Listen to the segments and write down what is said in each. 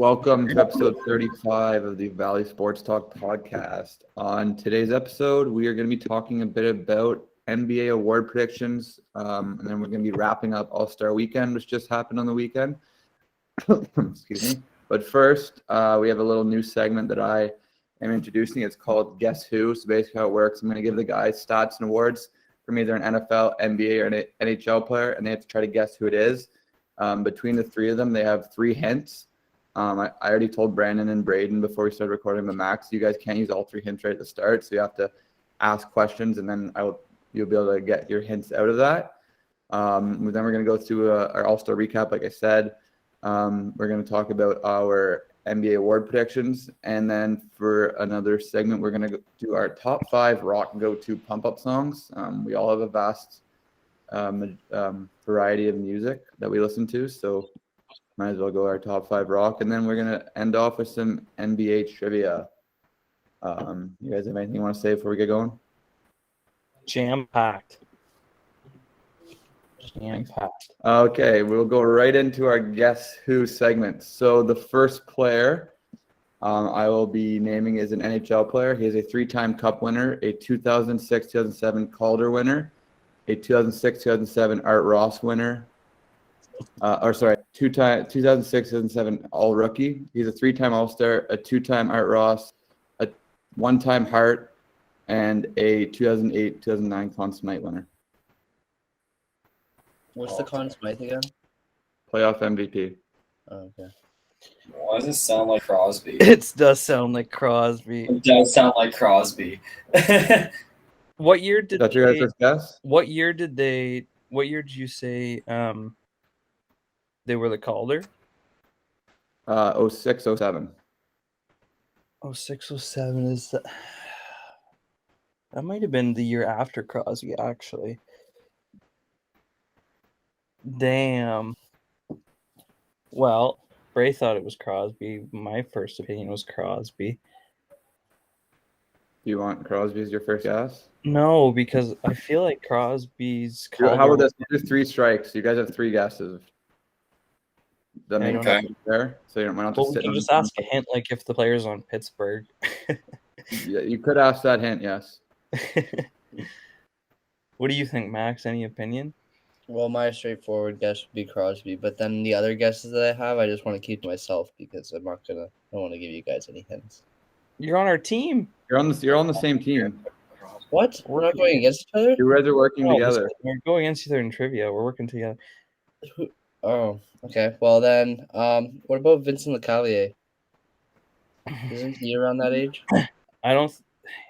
Welcome to episode 35 of the Valley Sports Talk podcast. On today's episode, we are going to be talking a bit about NBA award predictions, and then we're going to be wrapping up All-Star Weekend, which just happened on the weekend. Excuse me. But first, we have a little new segment that I am introducing. It's called Guess Who. So basically how it works, I'm going to give the guys stats and awards from either an NFL, NBA, or an NHL player, and they have to try to guess who it is. Between the three of them, they have three hints. I already told Brandon and Braden before we started recording the Max, you guys can't use all three hints right at the start, so you have to ask questions, and then you'll be able to get your hints out of that. Then we're going to go through our All-Star recap, like I said. We're going to talk about our NBA award predictions, and then for another segment, we're going to do our top 5 rock go-to pump-up songs. We all have a vast variety of music that we listen to, so might as well go our top 5 rock, and then we're gonna end off with some NBA trivia. You guys have anything you want to say before we get going? Jam-packed. Okay, we'll go right into our Guess Who segment. So the first player I will be naming is an NHL player. He is a 3-time Cup winner, a 2006-2007 Calder winner, a 2006-2007 Art Ross winner. 2006-2007 All Rookie. He's a 3-time All-Star, a 2-time Art Ross, a 1-time Hart, and a 2008-2009 Conn Smythe winner. What's the Conn Smythe again? Playoff MVP. Oh, okay. Why does it sound like Crosby? It does sound like Crosby. It does sound like Crosby. What year did That's your guys' guess? What year did you say they were the Calder? 06-07. 06-07 is that might have been the year after Crosby, actually. Damn. Well, Bray thought it was Crosby. My first opinion was Crosby. Do you want Crosby as your first guess? No, because I feel like Crosby's Calder. How about this? Do 3 strikes. You guys have 3 guesses. That makes sense there. So you might not we can just ask a hint, like if the player's on Pittsburgh. Yeah, you could ask that hint, yes. What do you think, Max? Any opinion? Well, my straightforward guess would be Crosby, but then the other guesses that I have, I just want to keep to myself because I don't want to give you guys any hints. You're on our team. You're on the same team. What? We're not going against each other? You guys are working together. We're going against each other in trivia. We're working together. Oh, okay. Well then, what about Vincent LeCavalier? Isn't he around that age?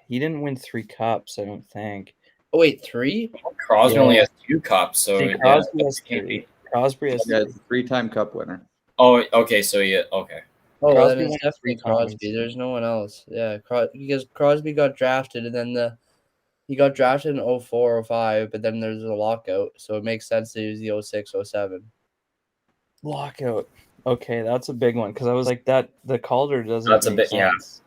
He didn't win 3 cups, I don't think. Oh wait, 3? Crosby only has 2 cups, so Crosby has 3. Crosby has 3-time Cup winner. Oh, okay, so yeah, okay. Oh, Crosby then it's went definitely 3 times. Crosby. There's no one else. Yeah, because Crosby got drafted, and then he got drafted in 04, 05, but then there's a lockout, so it makes sense to use the 06, 07. Lockout. Okay, that's a big one because I was like that. The Calder doesn't. That's a make bit, yeah. sense.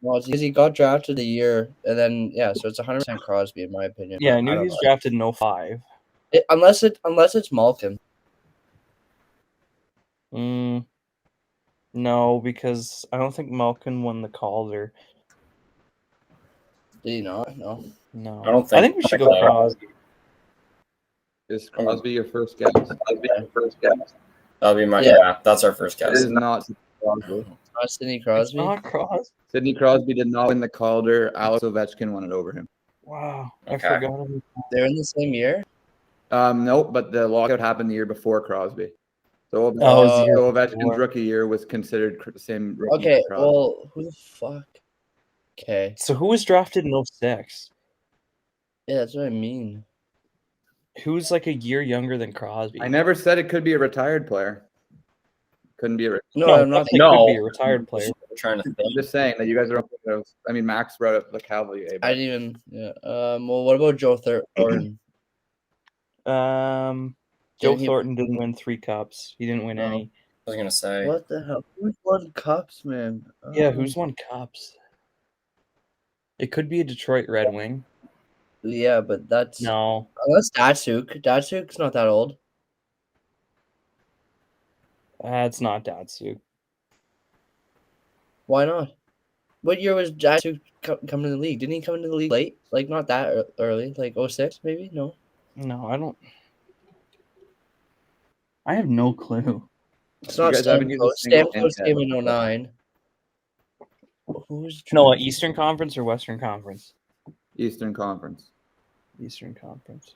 Well, it's because he got drafted a year, and then so it's 100% Crosby in my opinion. Yeah, I knew he was drafted in 05. Unless it's Malkin. No, because I don't think Malkin won the Calder. Did he not? No. No, I don't think. I think we should go Crosby. Is Crosby your first guess? That'll be my that's our first It guess. is not Crosby. Not Sidney Crosby. It's not Crosby. Sidney Crosby did not win the Calder. Alex Ovechkin won it over him. Wow, Okay. I forgot him. They're in the same year. Nope, but the lockout happened the year before Crosby. So Ovechkin's rookie year was considered the same rookie. Okay, well, who the fuck? Okay. So who was drafted in 06? Yeah, that's what I mean. Who's like a year younger than Crosby? I never said it could be a retired player. Couldn't be a. No, I'm not. It could be a retired player. I'm trying to think. I'm just saying that you guys are. I mean, Max brought up the Cavalier. I didn't even. Yeah. Well, what about Joe Thornton? Joe Thornton didn't win 3 cups. He didn't win any. I was gonna say. What the hell? Who's won cups, man? Yeah, who's won cups? It could be a Detroit Red Wing. Yeah, but that's no. Unless Datsuk. Datsuk's not that old. It's not Datsyuk. Why not? What year was Datsyuk coming to the league? Didn't he come into the league late? Like, not that early. Like, 06 maybe? No. No, I don't. I have no clue. It's You not guys haven't used a Stamkos. single hint Stamkos yet. came in 09. Who's No, Eastern Conference or Western Conference? Eastern Conference. Eastern Conference.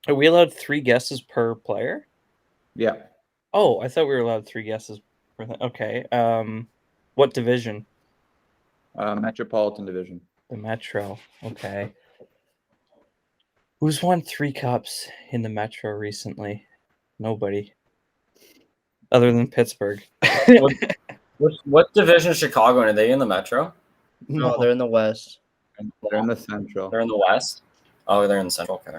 Are we allowed 3 guesses per player? Yeah. Oh, I thought we were allowed 3 guesses per thing. Okay. What division? Metropolitan Division. The Metro. Okay. Who's won 3 cups in the Metro recently? Nobody. Other than Pittsburgh. What division is Chicago in? Are they in the Metro? No, they're in the West. They're in the Central. They're in the West? Oh, they're in the Central. Okay.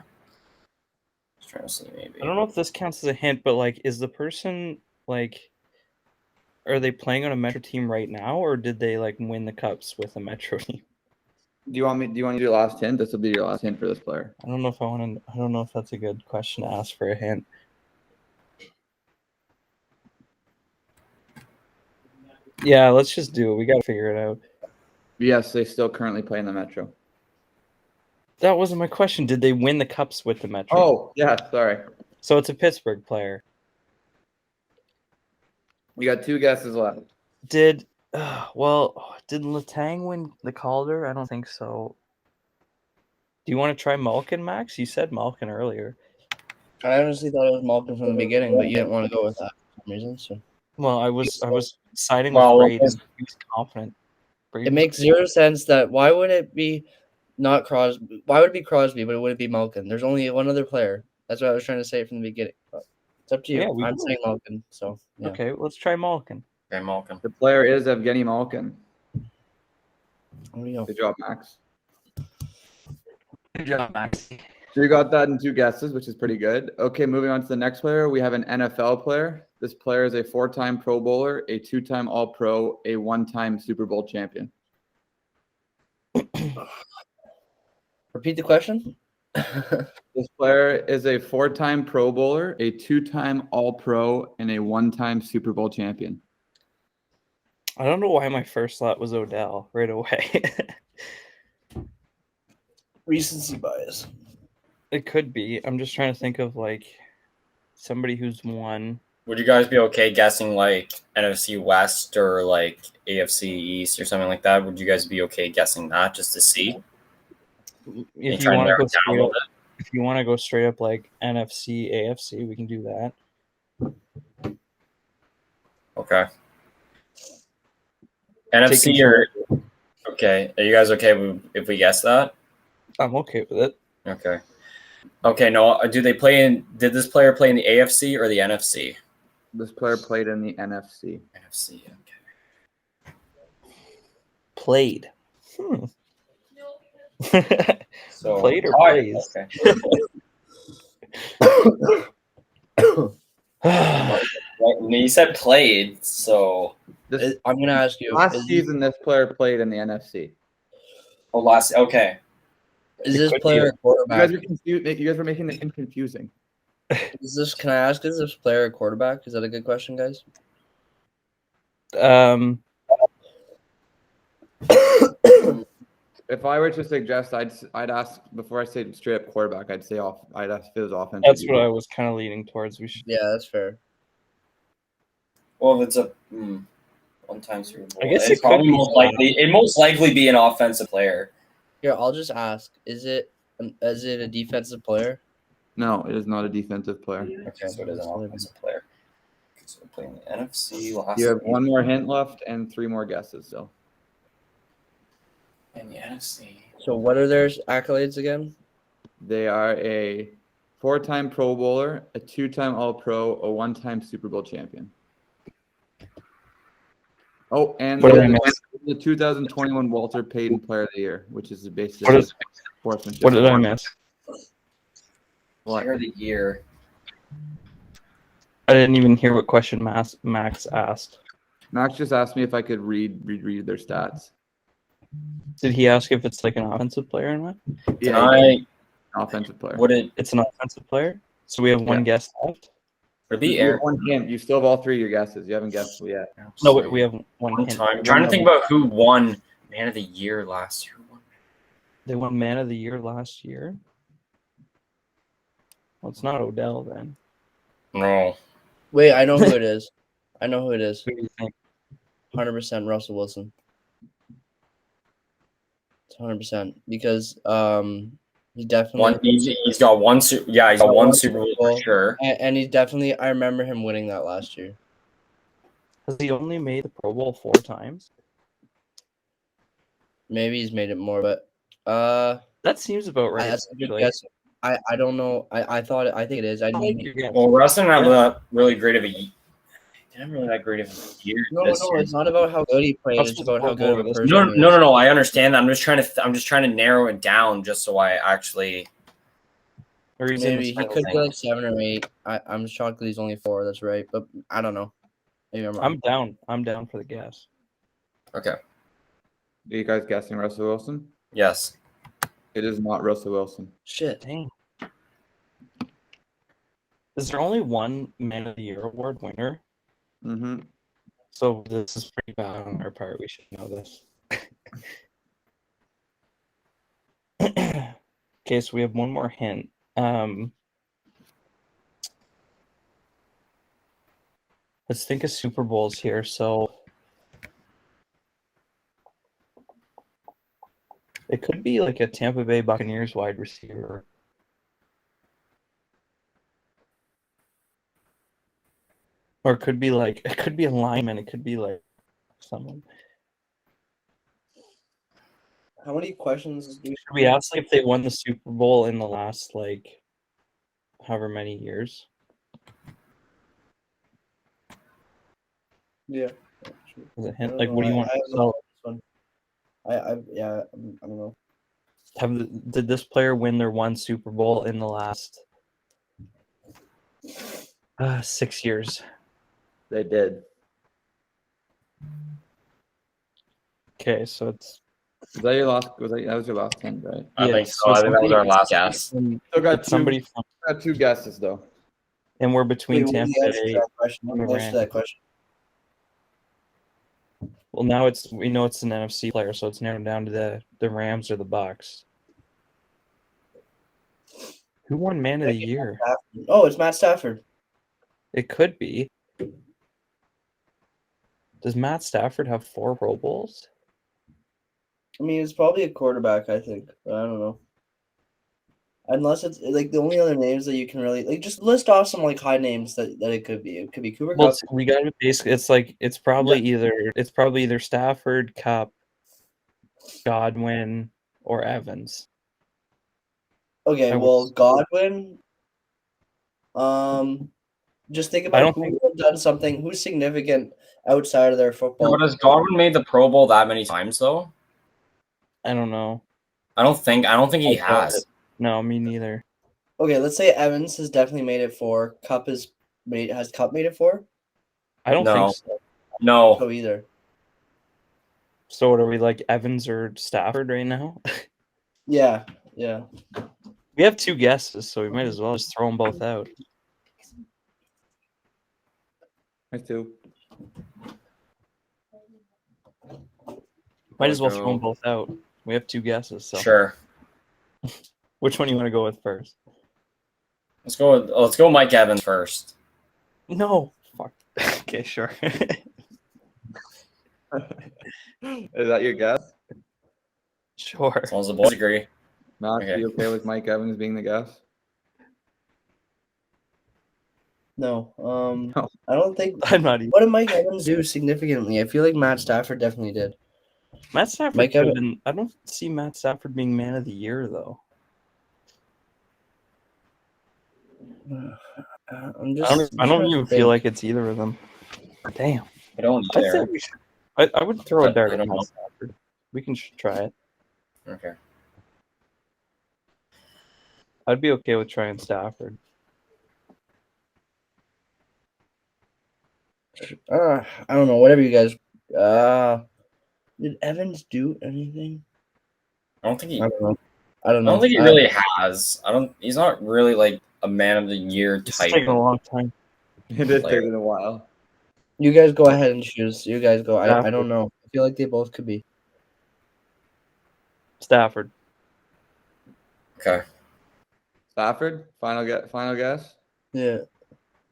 Just trying to see maybe. I don't know if this counts as a hint, but like, is the person like, are they playing on a Metro team right now, or did they like win the cups with a Metro team? Do you want to do your last hint? This will be your last hint for this player. I don't know if I want to. I don't know if that's a good question to ask for a hint. Yeah, let's just do it. We got to figure it out. Yes, they still currently play in the Metro. That wasn't my question. Did they win the cups with the Metro? Oh, yeah, sorry. So it's a Pittsburgh player. You got 2 guesses left. Did Letang win the Calder? I don't think so. Do you want to try Malkin, Max? You said Malkin earlier. I honestly thought it was Malkin from the beginning, but you didn't want to go with that for some reason. So Well, I was siding Well, with Braden. He was confident. it makes zero sense that why would it be not Crosby? Why would it be Crosby, but it wouldn't be Malkin? There's only one other player. That's what I was trying to say from the beginning. But it's up to you. Yeah, I'm saying Malkin. So yeah. Okay, let's try Malkin. Okay, Malkin. The player is Evgeny Malkin. There we go. Good job, Max. Good job, Max. So you got that in 2 guesses, which is pretty good. Okay, moving on to the next player. We have an NFL player. This player is a 4-time Pro Bowler, a 2-time All-Pro, a 1-time Super Bowl champion. Repeat the question. This player is a 4-time Pro Bowler, a 2-time All-Pro, and a 1-time Super Bowl champion. I don't know why my first thought was Odell right away. Recency bias. It could be. I'm just trying to think of like somebody who's won. Would you guys be okay guessing like NFC West or like AFC East or something like that? Would you guys be okay guessing that just to see? If try you and want to narrow go it down a straight little up, if you want to go straight up like NFC, AFC, we can do that. Okay. NFC or okay? Are you guys okay if we guess that? I'm okay with it. Okay. Okay. No. Did this player play in the AFC or the NFC? This player played in the NFC. NFC. Okay. Played. So Played or plays. plays? Okay. Well, you said played, so I'm gonna ask you. Last season, this player played in the NFC. okay. Is this could player a You quarterback? guys are confused. You guys are making this confusing. Can I ask? Is this player a quarterback? Is that a good question, guys? If I were to suggest, I'd ask before I say straight up quarterback. I'd ask if it was offensive. That's what I was kind of leaning towards. We should. Yeah, that's fair. Well, if it's a one-time Super Bowl, I guess it's it could probably be it most likely be an offensive player. Here, I'll just ask: Is it a defensive player? No, it is not a defensive player. Okay, so it is an offensive player. Okay, so we're playing the NFC last. You have 1 more hint left and 3 more guesses. So in the NFC. So what are their accolades again? they are a 4-time Pro Bowler, a 2-time All-Pro, a 1-time Super Bowl champion. Oh, and What did I miss? the 2021 Walter Payton Player of the Year, which is basically sportsmanship. What did I miss? Player of the year. I didn't even hear what question Max asked. Max just asked me if I could read their stats. Did he ask if it's like an offensive player or not? Yeah, offensive player. Would it? It's an offensive player. So we have one guess left. Would it be You have Aaron? one hint. You still have all three of your guesses. You haven't guessed yet. No, we have one One hint. time. I'm trying to think about who won Man of the Year last year. They won Man of the Year last year. Well, it's not Odell then. No. Wait, I know who it is. I know who it is. Who do you think? 100% Russell Wilson. It's 100% because he definitely He's got one. He's got one Super Bowl for sure. and he definitely. I remember him winning that last year. Has he only made the Pro Bowl 4 times? Maybe he's made it more, but That seems about right. that's a good actually. guess. I don't know. I think it is. I I like don't. your guess. Well, Russ didn't have that really great of a. Didn't really that great of a year. No, this year. it's not about how good he played. Russ It's was about how Pro good of a Bowl. person. No. I understand that. I'm just trying to narrow it down just so I actually. Or he's in Maybe the he final could be thing. like 7 or 8. I'm shocked that he's only 4. That's right, but I don't know. Maybe I'm wrong. I'm down. I'm down for the guess. Okay. Are you guys guessing Russell Wilson? Yes. It is not Russell Wilson. Shit. Dang. Is there only one Man of the Year award winner? Mm-hmm. So this is pretty bad on our part. We should know this. Okay, so we have one more hint. Let's think of Super Bowls here. So it could be like a Tampa Bay Buccaneers wide receiver. Or it could be a lineman. It could be like someone. How many questions do Should we ask if they won the Super Bowl in the last like however many years? Yeah. Is it hint? Like, what do you want? I don't know. Did this player win their one Super Bowl in the last 6 years? They did. Okay, so it's Was that your last? That was your last hint, right? I Yeah, think so. so I think that was our somebody- last guess. Still got it's somebody from, Got two guesses though. and we're between Wait, what was Tampa the answer to Bay. that question? What was the answer to that question? Well, now we know it's an NFC player, so it's narrowed down to the Rams or the Bucks. Who won Man of the Year? Oh, it's Matt Stafford. It could be. Does Matt Stafford have 4 Pro Bowls? I mean, it's probably a quarterback, I think. But I don't know. Unless it's like the only other names that you can really like, just list off some like high names that it could be. It could be Cooper Well, Kupp. we got to basically. It's probably either Stafford, Cup, Godwin, or Evans. Okay, I would- well, Godwin. Just think about don't who think- have done something, who's significant outside of their football. But has Godwin made the Pro Bowl that many times though? I don't know. I don't think he I doubt has. it. No, me neither. Okay, let's say Evans has definitely made it 4. Has Cup made it 4? I don't No. think so. No. So either. So what are we like, Evans or Stafford right now? Yeah. We have 2 guesses, so we might as well just throw them both out. I do. Might as well throw them both out. We have 2 guesses. So Sure. which one do you want to go with first? Let's go Mike Evans first. No. Fuck. Okay, sure. Is that your guess? Sure. As long as the boys agree. Matt, Okay. you okay with Mike Evans being the guess? No. No. I don't think. I'm not even. What did Mike Evans do significantly? I feel like Matt Stafford definitely did. Matt Stafford Mike could have Evans- been. I don't see Matt Stafford being Man of the Year though. I'm just. I don't even feel like it's either of them. Damn. I don't I either. think we should. I would throw a But dart I at don't Matt know. Stafford. We can try it. Okay. I'd be okay with trying Stafford. I don't know. Whatever you guys. Did Evans do anything? I don't think he. I don't know. I don't think he really has. He's not really like a Man of the Year It's type. taking a long time. It is player. taking a while. You guys go ahead and choose. You guys go. I Stafford. don't know. I feel like they both could be. Stafford. Okay. Stafford, final guess. Yeah.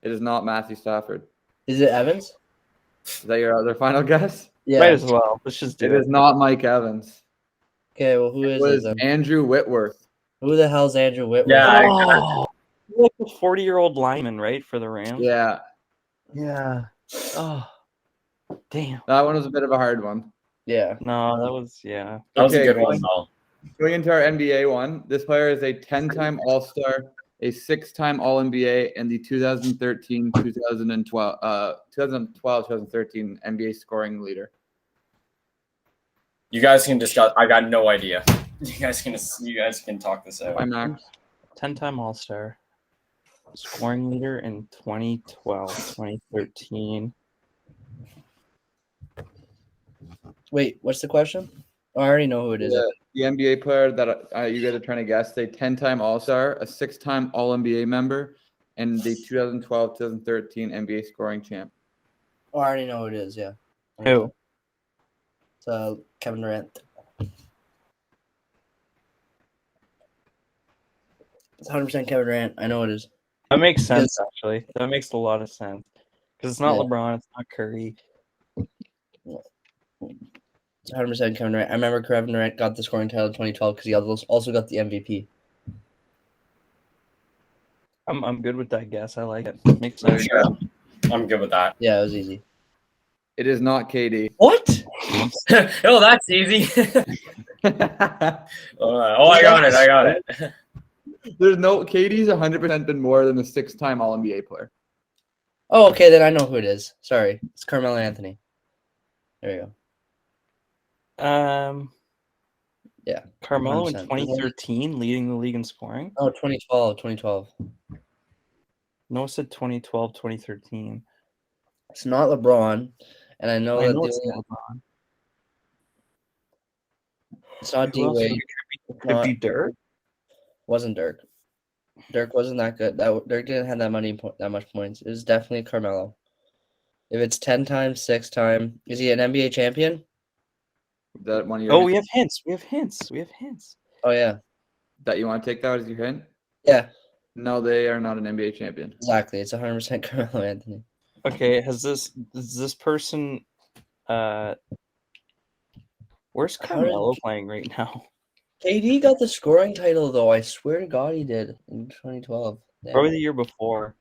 It is not Matthew Stafford. Is it Evans? Is that your other final guess? Yeah. Might as well. Let's just do It it. is not Mike Evans. Okay. Well, who It is was it then? Andrew Whitworth. Who the hell's Andrew Whitworth? Yeah, Oh, like a 40-year-old lineman, right, for the Rams? Yeah, Yeah. Oh, damn. that one was a bit of a hard one. Yeah. No, that was yeah. that was a Okay, good one, though. Going into our NBA one, this player is a 10-time All-Star, a 6-time All-NBA, and the 2013 NBA scoring leader. You guys can discuss. I got no idea. You guys can talk this out. Hi, Max. 10-time All-Star. Scoring leader in 2012, 2013. Wait. What's the question? Oh, I already know who it is. The NBA player that you guys are trying to guess, a 10-time All-Star, a 6-time All-NBA member, and the 2012-2013 NBA scoring champ. Oh, I already know who it is. Yeah. Who? It's Kevin Durant. It's 100% Kevin Durant. I know it is. That makes sense, actually. That makes a lot of sense. Because it's not Yeah. LeBron, it's not Curry. It's 100% Kevin Durant. I remember Kevin Durant got the scoring title in 2012 because he also got the MVP. I'm good with that guess. I like it. Makes There sense. you go. I'm good with that. Yeah, it was easy. It is not KD. What? Oh, that's easy. Oh, I got it. There's no KD's 100% been more than a 6-time All-NBA player. Oh, okay, then I know who it is. Sorry. It's Carmelo Anthony. There you go. Yeah. Carmelo in 100%. 2013 leading the league in scoring. Oh, 2012. Noah said 2012, 2013. It's not LeBron, and I know I that know the it's only, not LeBron. it's not Who else would D-Wade. it could be Dirk? Wasn't Dirk. Dirk wasn't that good. Dirk didn't have that much points. It was definitely Carmelo. If it's 10 times, 6 time, is he an NBA champion? Is that one of your Oh, hints? we have hints. We have hints. We have hints. Oh yeah, that you want to take that as your hint? yeah, No, they are not an NBA champion. exactly. It's 100% Carmelo Anthony. Okay, is this person where's How did- Carmelo playing right now? KD got the scoring title though. I swear to God, he did in 2012. Damn. Probably the year before.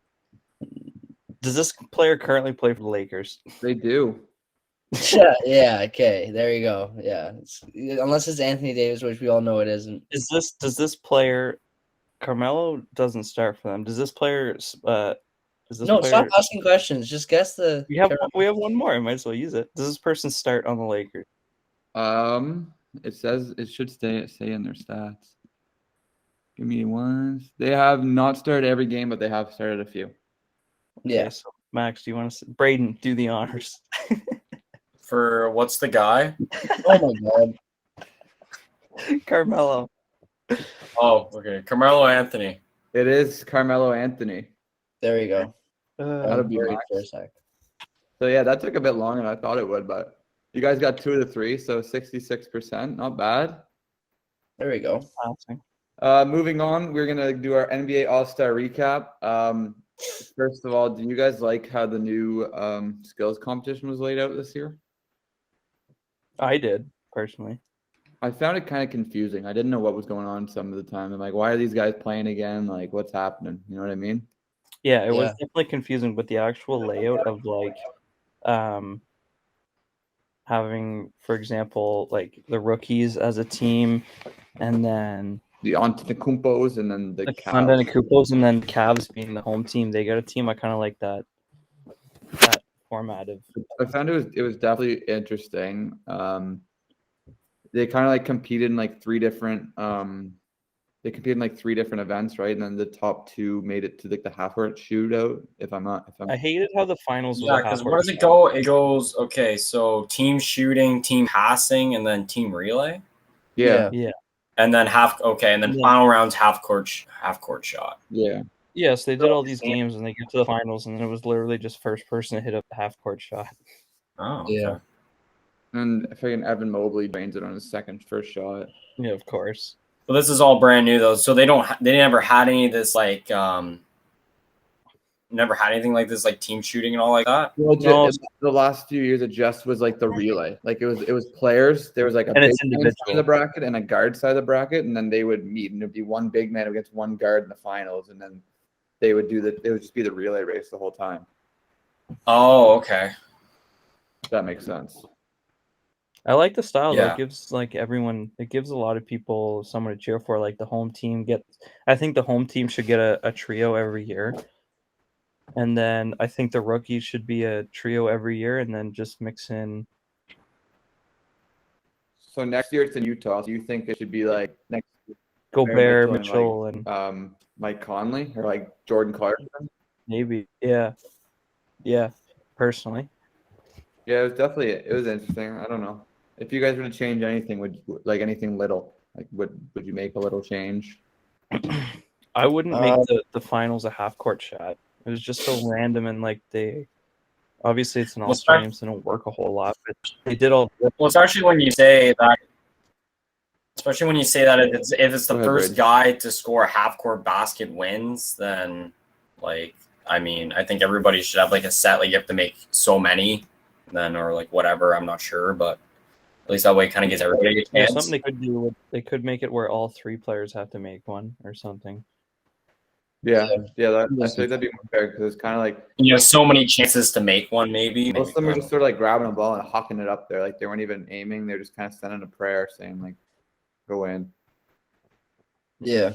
Does this player currently play for the Lakers? They do. Yeah. Okay. There you go. Yeah. Unless it's Anthony Davis, which we all know it isn't. Does this player Carmelo doesn't start for them? Does this player No, stop asking questions. Just guess the. we have one more. I might as well use it. Does this person start on the Lakers? It says it should say in their stats. Give me one. They have not started every game, but they have started a few. Yeah. Okay, so Max, do you want to Braden do the honors? For what's the guy? Oh my God. Carmelo. Oh, okay. Carmelo Anthony. It is Carmelo Anthony. There you go. That'll be Worried Max. for a sec. So yeah, that took a bit longer than I thought it would, but you guys got 2 to 3, so 66%, not bad. There we go. Passing. Moving on, we're gonna do our NBA All-Star recap. First of all, do you guys like how the new skills competition was laid out this year? I did personally. I found it kind of confusing. I didn't know what was going on some of the time. I'm like, why are these guys playing again? Like, what's happening? You know what I mean? Yeah, it was Yeah. definitely confusing, but the actual layout of like having, for example, like the rookies as a team, and then The Antetokounmpos and then the Cavs. Antetokounmpos, and then Cavs being the home team. They got a team. I kind of like that format of. I found it was definitely interesting. They kind of like competed in like three different events, right? And then the top 2 made it to like the half-court shootout. I hated how the finals. Yeah, because where does it go? It goes, okay, so team shooting, team passing, and then team relay. Yeah. Yeah. And then final round's half court shot. Yeah. Yes, they did all these games and they get to the finals, and then it was literally just first person to hit a half-court shot. Oh, Yeah. okay. And freaking Evan Mobley drains it on his first shot. Yeah, of course. Well, this is all brand new though, so they never had any of this like never had anything like this like team shooting and all like that. Well, No. the last few years, it just was like the relay. Like it was players. There was like a And big it's man side of individual. the bracket and a guard side of the bracket, and then they would meet, and it'd be one big man against one guard in the finals, and then they would just be the relay race the whole time. Oh, okay. If that makes sense. I like the style though. Yeah. It gives like everyone. It gives a lot of people someone to cheer for. Like the home team I think the home team should get a trio every year, and then I think the rookies should be a trio every year, and then just mix in. So next year it's in Utah. So you think it should be like next Gobert, Mitchell Mitchell, and Mike Conley or like Jordan Clarkson? maybe yeah. Personally, Yeah, it was interesting. I don't know. If you guys were to change anything, would like anything little, like would you make a little change? I wouldn't make the finals a half-court shot. It was just so random, and like obviously it's an all-star game, so they don't work a whole lot. But they did all. Well, especially when you say that if it's the Go ahead, first Brady. guy to score a half-court basket wins, then like I mean, I think everybody should have like a set. Like you have to make so many, then or like whatever. I'm not sure, but at least that way it kind of gives everybody a Yeah, chance. something they could do. They could make it where all three players have to make one or something. Yeah. I feel like that'd be more fair because it's kind of like You have so many chances to make one, maybe. most of them are just sort of like grabbing a ball and hucking it up there. Like they weren't even aiming. They're just kind of sending a prayer saying like, go in. Yeah.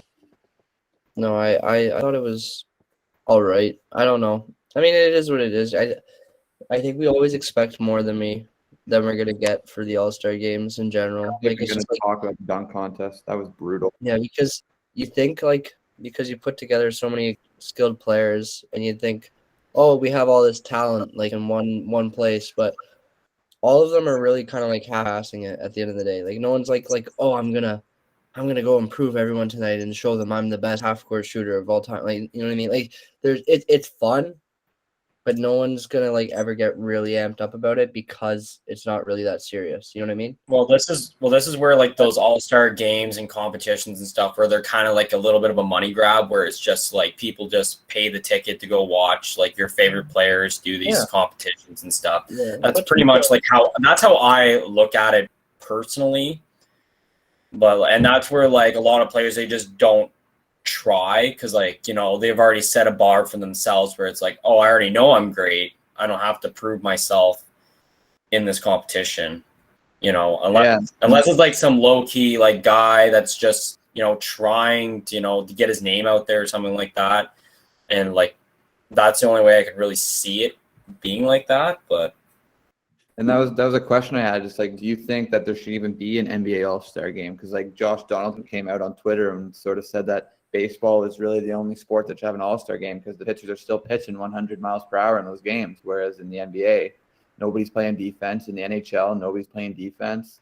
No, I thought it was all right. I don't know. I mean, it is what it is. I think we always expect more than we're gonna get for the All-Star games in general. Like it's Gonna just like, talk about the dunk contest. That was brutal. yeah, because you think because you put together so many skilled players and you think, oh, we have all this talent like in one place, but all of them are really kind of like half-assing it at the end of the day. Like no one's like, oh, I'm gonna go improve everyone tonight and show them I'm the best half-court shooter of all time. Like you know what I mean? Like it's fun, but no one's gonna like ever get really amped up about it because it's not really that serious. You know what I mean? Well, this is where like those all-star games and competitions and stuff where they're kind of like a little bit of a money grab where it's just like people just pay the ticket to go watch like your favorite players do these competitions and stuff. Yeah. That's pretty much like that's how I look at it personally. And that's where like a lot of players, they just don't try because like, you know, they've already set a bar for themselves where it's like, oh, I already know I'm great. I don't have to prove myself in this competition, you know, unless it's like some low key like guy that's just, you know, trying to, you know, to get his name out there or something like that. And like, that's the only way I could really see it being like that. But And that was a question I had. Just like, do you think that there should even be an NBA All-Star game? Because like Josh Donaldson came out on Twitter and sort of said that baseball is really the only sport that should have an All-Star game because the pitchers are still pitching 100 miles per hour in those games, whereas in the NBA, nobody's playing defense. In the NHL, nobody's playing defense.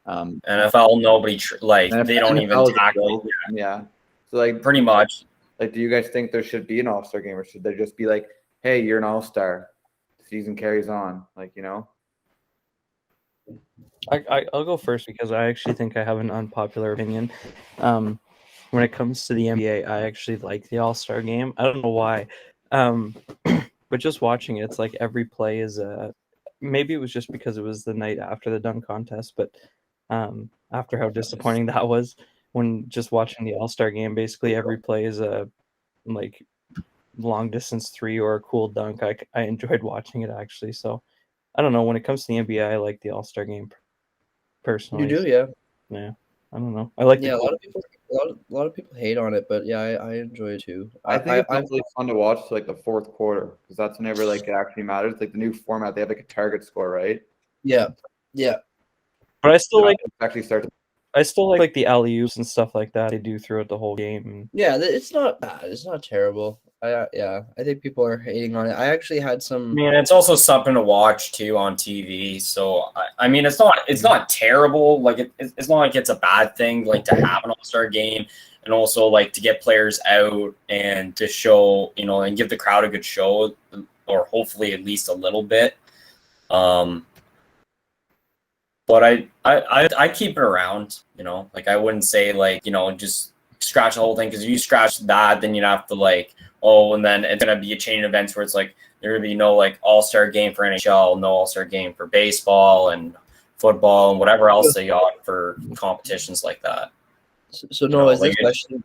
NFL, nobody they don't even tackle. Yeah. So like, pretty much. Like, do you guys think there should be an All-Star game, or should there just be like, hey, you're an All-Star, the season carries on, like, you know? I'll go first because I actually think I have an unpopular opinion. When it comes to the NBA, I actually like the All-Star game. I don't know why, but just watching it, it's like every play is maybe it was just because it was the night after the dunk contest, but after how disappointing that was, when just watching the All-Star game, basically every play is a like long distance three or a cool dunk. I enjoyed watching it actually. So I don't know. When it comes to the NBA, I like the All-Star game personally. You do, yeah. Yeah. I don't know. I like a lot of people hate on it, but yeah, I enjoy it too. I think it's really fun to watch like the fourth quarter because that's whenever like it actually matters. Like the new format, they have like a target score, right? Yeah. But I still I still like the alley-oops and stuff like that they do throughout the whole game. Yeah, it's not bad. It's not terrible. I think people are hating on it. I actually had some. I mean, it's also something to watch too on TV. So I mean, it's not terrible. Like it's not like it's a bad thing like to have an All-Star game. and also like to get players out and to show, and give the crowd a good show, or hopefully at least a little bit. But I keep it around, like I wouldn't say like, just scratch the whole thing, because if you scratch that, then you'd have to like, and then it's gonna be a chain of events where it's like there would be no like all-star game for NHL, no all-star game for baseball and football and whatever else they got for competitions like that. So no, is this question?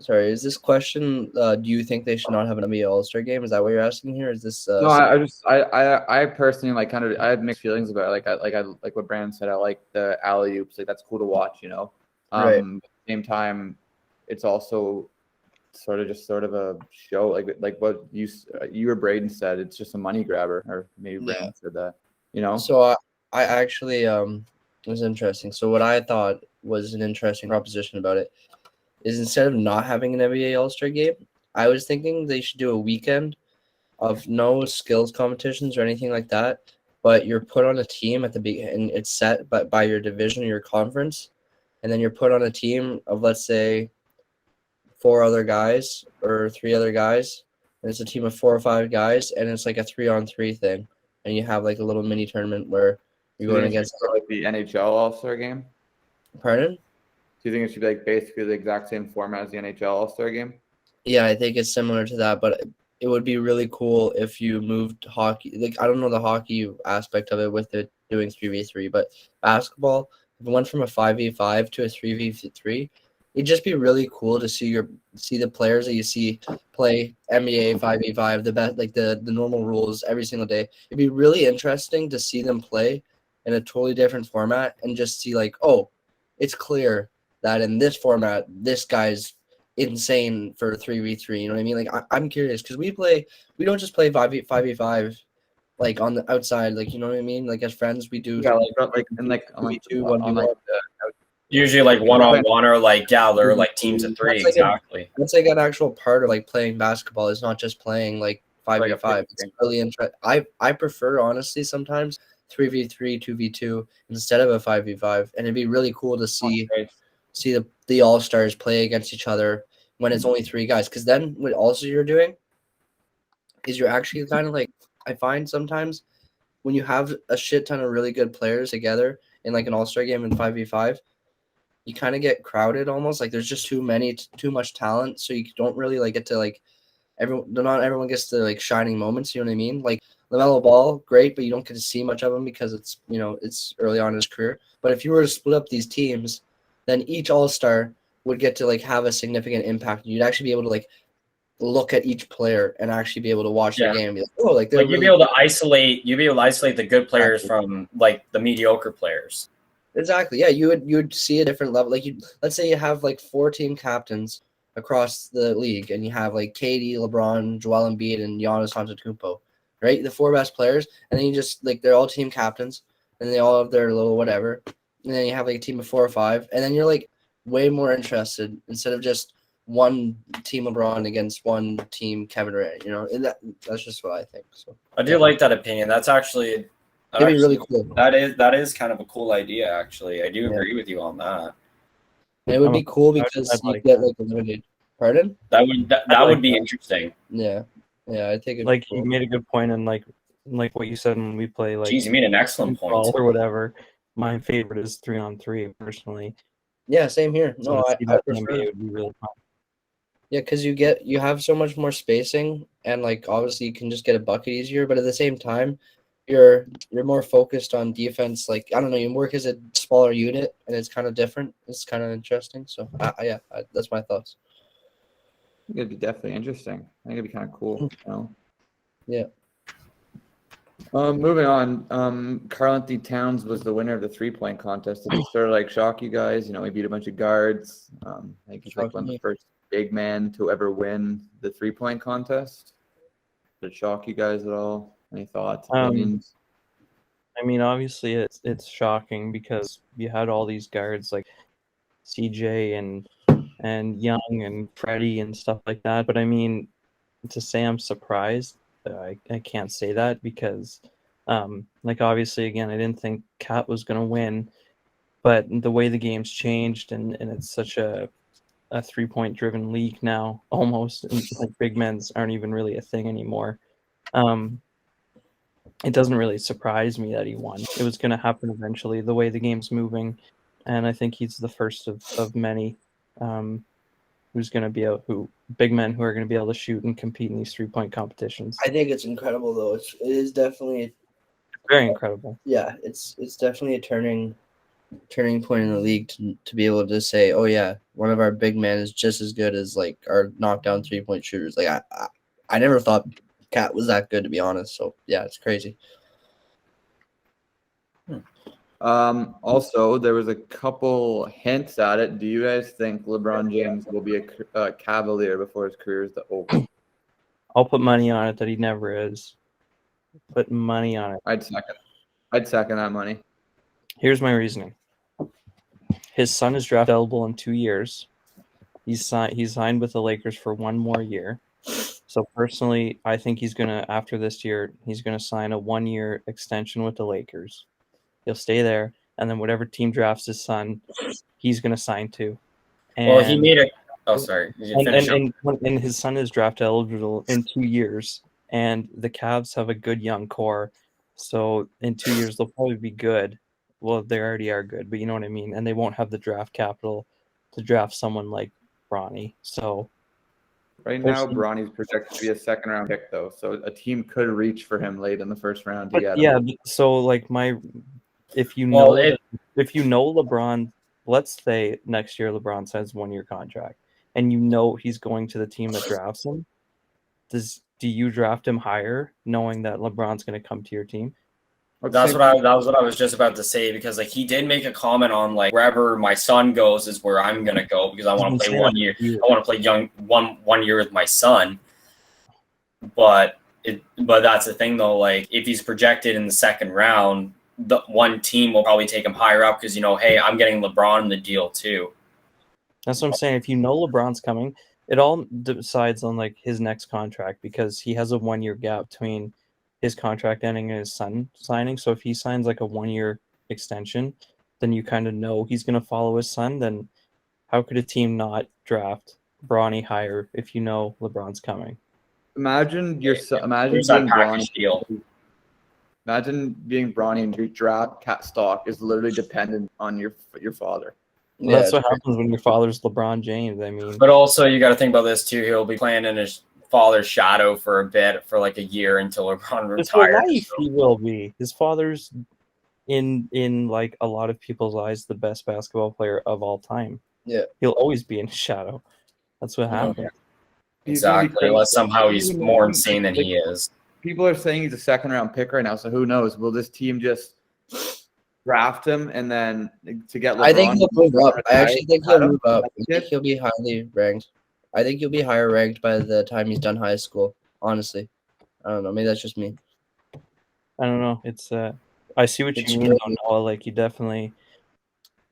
Sorry, is this question? Do you think they should not have an NBA All-Star game? Is that what you're asking here? Is this? No, I personally like kind of I have mixed feelings about it. I like what Brandon said. I like the alley oops. Like that's cool to watch, Right. At the same time, it's also sort of a show. Like what you or Braden said. It's just a money grabber, or maybe Brandon said that. So I actually it was interesting. So what I thought was an interesting proposition about it is, instead of not having an NBA All-Star game, I was thinking they should do a weekend of no skills competitions or anything like that, but you're put on a team at the beginning, and it's set by your division or your conference, and then you're put on a team of, let's say, 4 other guys or 3 other guys, and it's a team of 4 or 5 guys, and it's like a 3-on-3 thing, and you have like a little mini tournament where you're going against like the NHL All-Star game. Pardon? Do you think it should be like basically the exact same format as the NHL All-Star game? Yeah, I think it's similar to that, but it would be really cool if you moved hockey. Like, I don't know the hockey aspect of it with it doing 3v3, but basketball, if it went from a 5v5 to a 3v3, it'd just be really cool to see the players that you see play NBA 5v5, the best, like the normal rules every single day. It'd be really interesting to see them play in a totally different format and just see like, oh, it's clear that in this format, this guy's insane for 3v3. You know what I mean? Like, I'm curious because we don't just play 5v5 like on the outside. Like, you know what I mean? Like, as friends, we do. Yeah, like 2v2, 1v1. Usually like one-on-one, or like they're like teams of 3. That's like Exactly. That's like an actual part of like playing basketball. It's not just playing like 5v5. It's really interesting. I prefer, honestly, sometimes 3v3, 2v2 instead of a 5v5, and it'd be really cool to see the all-stars play against each other when it's only 3 guys. Because then what also you're doing is you're actually kind of like, I find sometimes when you have a shit ton of really good players together in like an all-star game in 5v5, you kind of get crowded almost. Like, there's just too much talent, so you don't really like get to like not everyone gets to like shining moments. You know what I mean? Like, LaMelo Ball, great, but you don't get to see much of him because it's early on in his career. But if you were to split up these teams, then each all-star would get to like have a significant impact. You'd actually be able to like look at each player and actually be able to watch the game and be like, oh, like they're Like you'd be able to isolate the good players from like the mediocre players. Exactly. Yeah, you would see a different level. Like, let's say you have like 4 team captains across the league, and you have like KD, LeBron, Joel Embiid, and Giannis Antetokounmpo, right? The 4 best players, and then you just like, they're all team captains, and they all have their little whatever, and then you have like a team of 4 or 5, and then you're like way more interested instead of just one team LeBron against one team Kevin Durant. And that's just what I think. So I do like that opinion. That's actually. It'd be really cool. That is kind of a cool idea, actually. I do agree with you on that. And it would be cool because you get like eliminated. Pardon? That would be interesting. Yeah, I think like cool. You made a good point, and like what you said when we play like. Jeez, you made an excellent point. Or whatever. My favorite is 3-on-3 personally. Yeah, same here. No, I prefer. NBA would be really fun. Yeah, because you have so much more spacing, and like obviously you can just get a bucket easier, but at the same time, you're more focused on defense. Like, I don't know, you work as a smaller unit, and it's kind of different. It's kind of interesting. So that's my thoughts. I think it'd be definitely interesting. I think it'd be kind of cool. Yeah. Moving on. Karl Anthony Towns was the winner of the 3-point contest. Did it sort of like shock you guys? He beat a bunch of guards. I think he's like one of the first big man to ever win the 3-point contest. Did it shock you guys at all? Any thoughts, opinions? I mean, obviously it's shocking because you had all these guards like CJ and Young and Freddie and stuff like that. But I mean, to say I'm surprised, I can't say that because, like, obviously, again, I didn't think Cat was going to win. But the way the game's changed and it's such a a 3-point driven league now, almost. And, like, big men's aren't even really a thing anymore. It doesn't really surprise me that he won. It was going to happen eventually, the way the game's moving, and I think he's the first of many who's going to be big men who are going to be able to shoot and compete in these 3-point competitions. I think it's incredible though. It is definitely Very incredible. Yeah, it's definitely a turning point in the league to be able to say, oh yeah, one of our big men is just as good as like our knockdown 3-point shooters. Like I never thought Cat was that good, to be honest. So yeah, it's crazy. Also, there was a couple hints at it. Do you guys think LeBron James will be a Cavalier before his career is over? I'll put money on it that he never is. Put money on it. I'd second that money. Here's my reasoning. His son is draft eligible in 2 years. He's signed with the Lakers for 1 more year. So personally, I think after this year, he's gonna sign a 1-year extension with the Lakers. He'll stay there, and then whatever team drafts his son, he's gonna sign to. Well, he made it. Oh, sorry. And his son is draft eligible in 2 years, and the Cavs have a good young core. So in 2 years, they'll probably be good. Well, they already are good, but you know what I mean. And they won't have the draft capital to draft someone like Bronny. So right now, Bronny's projected to be a 2nd-round pick, though. So a team could reach for him late in the 1st round to get him. So like if you know LeBron, let's say next year LeBron signs 1-year contract, and you know he's going to the team that drafts him. Do you draft him higher, knowing that LeBron's going to come to your team? That was what I was just about to say, because like he did make a comment on like wherever my son goes is where I'm gonna go, because I want to play 1 year. I want to play one year with my son. But that's the thing though. Like if he's projected in the 2nd round, the one team will probably take him higher up because hey, I'm getting LeBron in the deal too. That's what I'm saying. If you know LeBron's coming, it all decides on like his next contract, because he has a 1-year gap between his contract ending and his son signing. So if he signs like a 1-year extension, then you kind of know he's going to follow his son. Then how could a team not draft Bronny higher if you know LeBron's coming? Imagine being Bronny. Imagine being Bronny and your draft cat stock is literally dependent on your father. Well, that's what happens when your father's LeBron James. I mean, but also you got to think about this too. He'll be playing in his father's shadow for a bit, for like a year until LeBron retires. He will be. His father's in like a lot of people's eyes the best basketball player of all time. Yeah, he'll always be in shadow. That's what happens. Exactly. Unless somehow he's more insane than he is. People are saying he's a 2nd-round pick right now, so who knows? Will this team just draft him and then to get LeBron? I think he'll move up. I actually think he'll move up. I think he'll be highly ranked. I think he'll be higher ranked by the time he's done high school. Honestly, I don't know. Maybe that's just me. I don't know. It's I see what you mean, Noah. Like you definitely.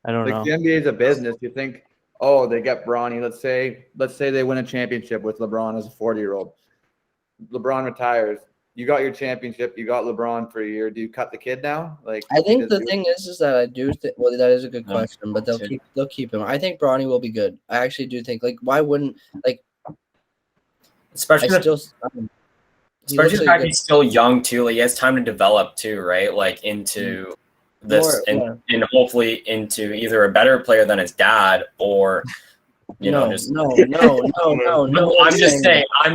I don't know. The NBA is a business. You think, oh, they get Bronny. Let's say they win a championship with LeBron as a 40-year-old. LeBron retires. You got your championship. You got LeBron for a year. Do you cut the kid now? Like I think the thing is that I do think. Well, that is a good question, but they'll keep him. I think Bronny will be good. I actually do think. Like, why wouldn't like? Especially the fact he's still young too. Like he has time to develop too, right? Like into this, and hopefully into either a better player than his dad, or no. I'm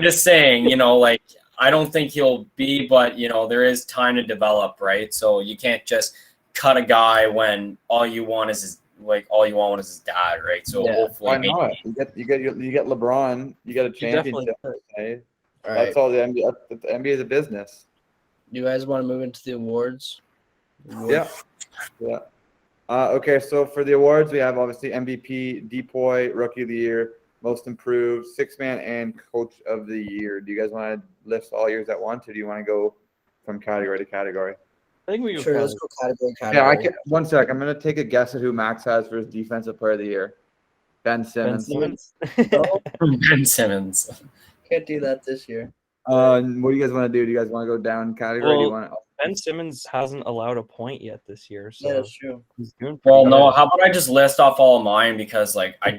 just saying. Like. I don't think he'll be, but there is time to develop, right? So you can't just cut a guy when all you want is his dad, right? So hopefully, why not? You get LeBron, you get a championship. Right? That's all the NBA. The NBA is a business. You guys want to move into the awards? Yeah. Okay, so for the awards, we have obviously MVP, Depoy, Rookie of the Year, Most Improved, 6-man, and Coach of the Year. Do you guys want to list all years at once, or do you want to go from category to category? I think we sure. Let's go category. Yeah, one sec. I'm gonna take a guess at who Max has for his Defensive Player of the Year. Ben Simmons. Ben Simmons. Can't do that this year. What do you guys want to do? Do you guys want to go down category? Well, do you want to... Ben Simmons hasn't allowed a point yet this year, so that's true. He's doing well, no. How about I just list off all of mine, because like I'm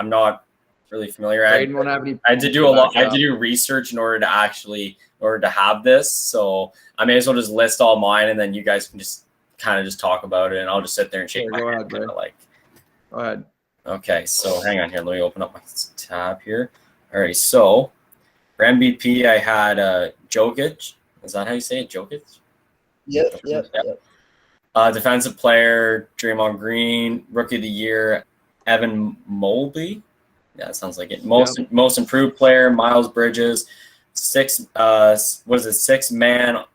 not really familiar. Braden won't have any I had to do a lot. I had to do research in order to have this. So I may as well just list all mine, and then you guys can just kind of just talk about it, and I'll just sit there and shake my head. Go ahead. Okay, so hang on here. Let me open up my tab here. All right, so for MVP, I had Jokic. Is that how you say it, Jokic? Yep. Defensive player, Draymond Green. Rookie of the year, Evan Mobley. Yeah, that sounds like it. Most improved player, Miles Bridges. Six man of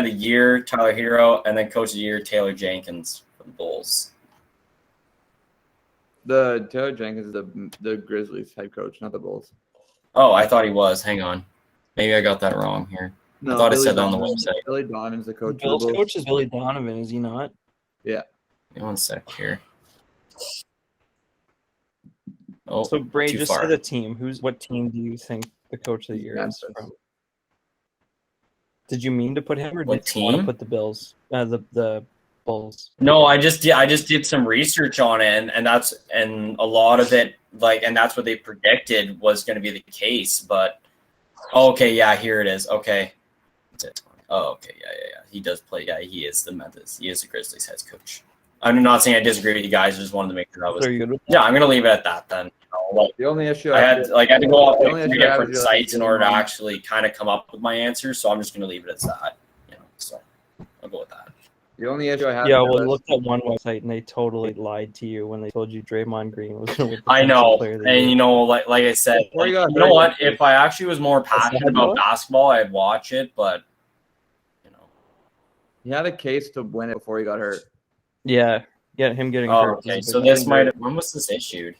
the year, Tyler Hero, and then coach of the year, Taylor Jenkins for the Bulls. The Taylor Jenkins is the Grizzlies head coach, not the Bulls. Oh, I thought he was. Hang on. Maybe I got that wrong here. No, I thought Billy it said that on the Donovan. website. Billy Donovan's the coach. Bill's coach is Billy Donovan, is he not? Yeah. Give me 1 sec here. Oh, So Bray, too just far. say the team. What team do you think the coach of the year is from? Did you mean to put him, or What did you want to team? put the Bills? The Bulls. No, I just did some research on it, and a lot of it, and that's what they predicted was going to be the case. But okay, yeah, here it is. Okay, oh, okay, yeah. He does play. Yeah, he is the Memphis. He is the Grizzlies head coach. I'm not saying I disagree with you guys. I just wanted to make sure that was. Are you good with that? Yeah, I'm going to leave it at that then. The only issue I had to go off the only three issue I have different is sites in order to Draymond. actually kind of come up with my answer. So I'm just going to leave it as that. So I'll go with that. The only issue I have. Yeah, well, looked at one website and they totally lied to you when they told you Draymond Green was going to win the I know, Defensive Player of the and Year. like I said, Before you you got know what? hurt, If I actually was more passionate about basketball, I'd watch it. But he had a case to win it before he got hurt. Yeah, him getting oh, hurt. okay. was a So big this thing. might have. When was this issued?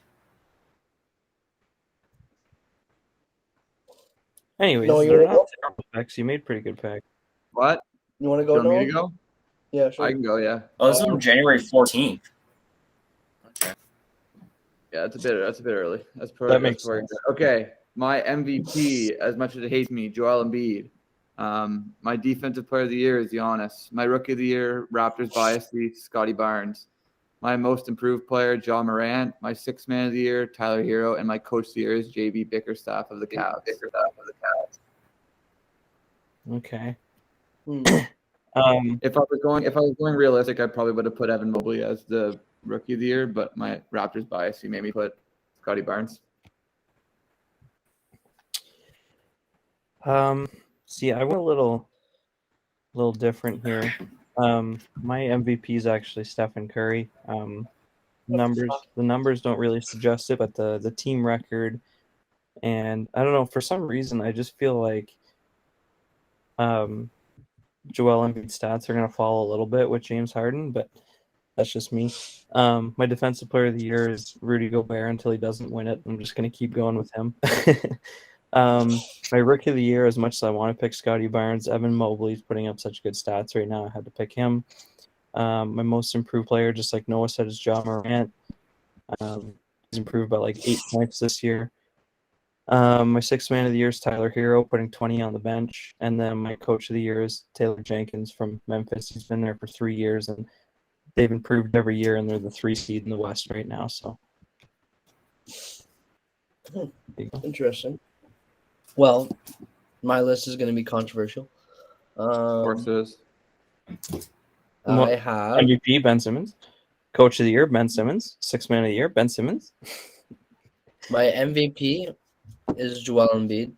Anyways, No, you they're wanna not go? terrible picks. You made pretty good picks. What? You want to You go? want me Noah? to go? Yeah, sure. I can go. Yeah. Oh, this is on January 14th. Okay. Yeah, that's a bit early. That makes sense. Okay, my MVP, as much as it hates me, Joel Embiid. My defensive player of the year is Giannis. My rookie of the year, Raptors biasly, Scotty Barnes. My most improved player, John Morant. My sixth man of the year, Tyler Hero, and my coach of the year is JB Bickerstaff of the Cavs. Okay. If I was going realistic, I probably would have put Evan Mobley as the rookie of the year, but my Raptors bias, he made me put Scotty Barnes. See, I went a little different here. My MVP is actually Stephen Curry. The numbers don't really suggest it, but the team record, and I don't know, for some reason I just feel like Joel Embiid's stats are going to fall a little bit with James Harden, but that's just me. My defensive player of the year is Rudy Gobert until he doesn't win it. I'm just going to keep going with him. My rookie of the year, as much as I want to pick Scotty Barnes, Evan Mobley's putting up such good stats right now. I had to pick him. My most improved player, just like Noah said, is John Morant. He's improved by like 8 points this year. My sixth man of the year is Tyler Hero, putting 20 on the bench. And then my coach of the year is Taylor Jenkins from Memphis. He's been there for 3 years, and they've improved every year, and they're the 3 seed in the West right now. So, Interesting. Well, my list is going to be controversial. Of course it is. I have MVP, Ben Simmons. Coach of the year, Ben Simmons. Sixth man of the year, Ben Simmons. my MVP is Joel Embiid.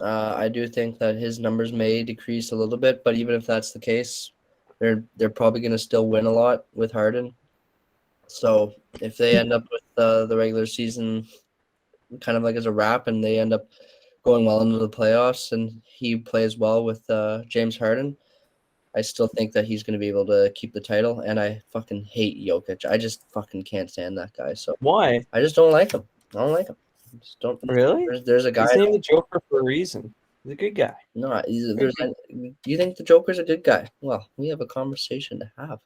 I do think that his numbers may decrease a little bit, but even if that's the case, they're probably going to still win a lot with Harden. So if they end up with the regular season kind of like as a wrap, and they end up going well into the playoffs, and he plays well with James Harden, I still think that he's going to be able to keep the title. And I fucking hate Jokic. I just fucking can't stand that guy. So Why? I just don't like him. I don't like him. I just don't. Really? There's a guy. He's named the Joker for a reason. He's a good guy. No, you think the Joker's a good guy? Well, we have a conversation to have.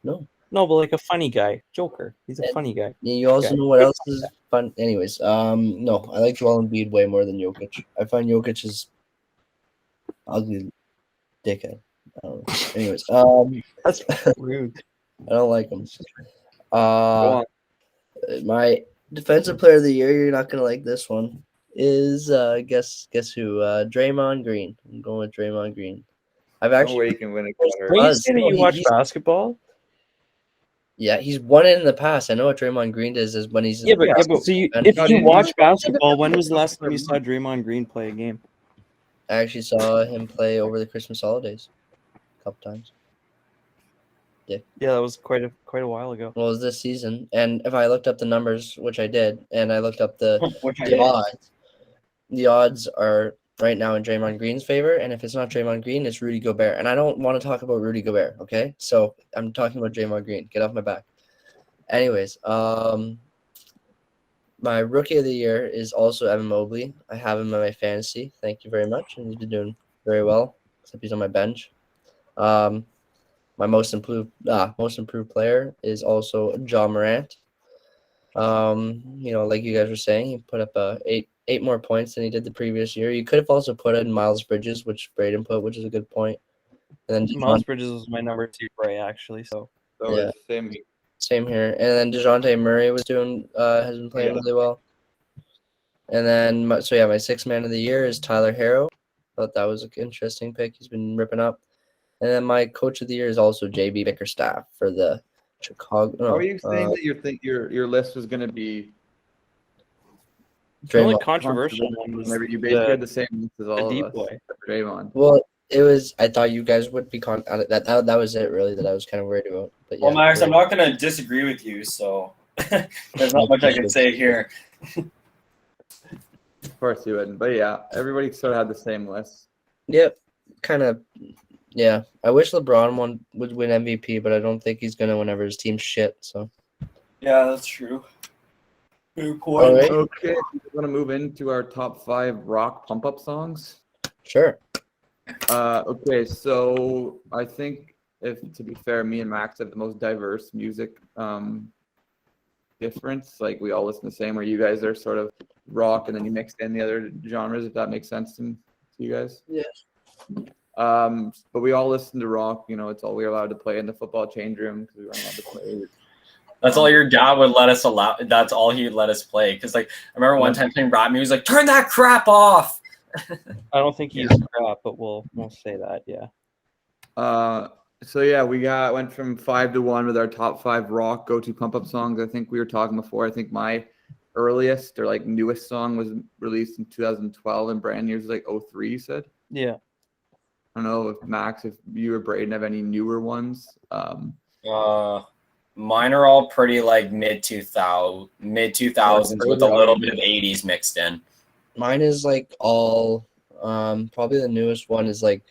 No, but like a funny guy. Joker. He's a funny guy. You also Okay. know what else is fun? Anyways, no, I like Joel Embiid way more than Jokic. I find Jokic is ugly dickhead. I don't know. Anyways, That's rude. I don't like him. Go on. My Defensive player of the year, you're not gonna like this one. Is guess who? Draymond Green. I'm going with Draymond Green. I've No actually way you can win a Are cutter. you Buzz. saying that No, you he- watch he's- basketball? yeah, he's won it in the past. I know what Draymond Green does is when he's Yeah, but so and if How you do you watch know? basketball, when was the last time you saw Draymond Green play a game? I actually saw him play over the Christmas holidays a couple times. Yeah, that was quite a while ago. Well, it was this season, and if I looked up the numbers, which I did, and I looked up the Which I the did. odds, the odds are right now in Draymond Green's favor, and if it's not Draymond Green, it's Rudy Gobert. And I don't want to talk about Rudy Gobert, okay? So I'm talking about Draymond Green. Get off my back. Anyways, my rookie of the year is also Evan Mobley. I have him in my fantasy. Thank you very much, and he's been doing very well, except he's on my bench. My most improved player is also John Morant. Like you guys were saying, he put up eight more points than he did the previous year. You could have also put in Miles Bridges, which Braden put, which is a good point. And then Miles Bridges was my number 2 Bray actually. So So Yeah. same. same here. And then DeJounte Murray has been playing really well. And then my 6th man of the year is Tyler Harrow. Thought that was an interesting pick. He's been ripping up. And then my coach of the year is also JB Bickerstaff for the Chicago. How are you saying that your list was going to be the only Draymond. controversial one was maybe you basically had the same list as all deep of us? boy. Draymond. Well, it was. I thought you guys would be that was it really that I was kind of worried about. But yeah, Well, Max, I'm not going to disagree with you, so there's not much I can say here. Of course you wouldn't. But yeah, everybody sort of had the same list. Yep, kind of. Yeah, I wish LeBron would win MVP, but I don't think he's gonna whenever his team's shit. So. Yeah, that's true. Good All right. Okay, we want to move into our top 5 rock pump up songs. Sure. Okay, so I think to be fair, me and Max have the most diverse music difference. Like we all listen the same, where you guys are sort of rock and then you mix in the other genres, if that makes sense to you guys. Yeah. But we all listen to rock. It's all we're allowed to play in the football change room because we weren't allowed to play. That's all your dad would let us allow. That's all he'd let us play. Because I remember one time playing rap music, he was like, "Turn that crap off." I don't think he's crap, but we'll say that. Yeah. So yeah, we went from 5 to 1 with our top 5 rock go-to pump up songs. I think we were talking before. I think my earliest or like newest song was released in 2012, and brand new was like 03. You said. Yeah. I don't know if Max, if you or Braden have any newer ones. Mine are all pretty like mid 2000s with a little bit of 80s mixed in. Mine is like all. Probably the newest one is like.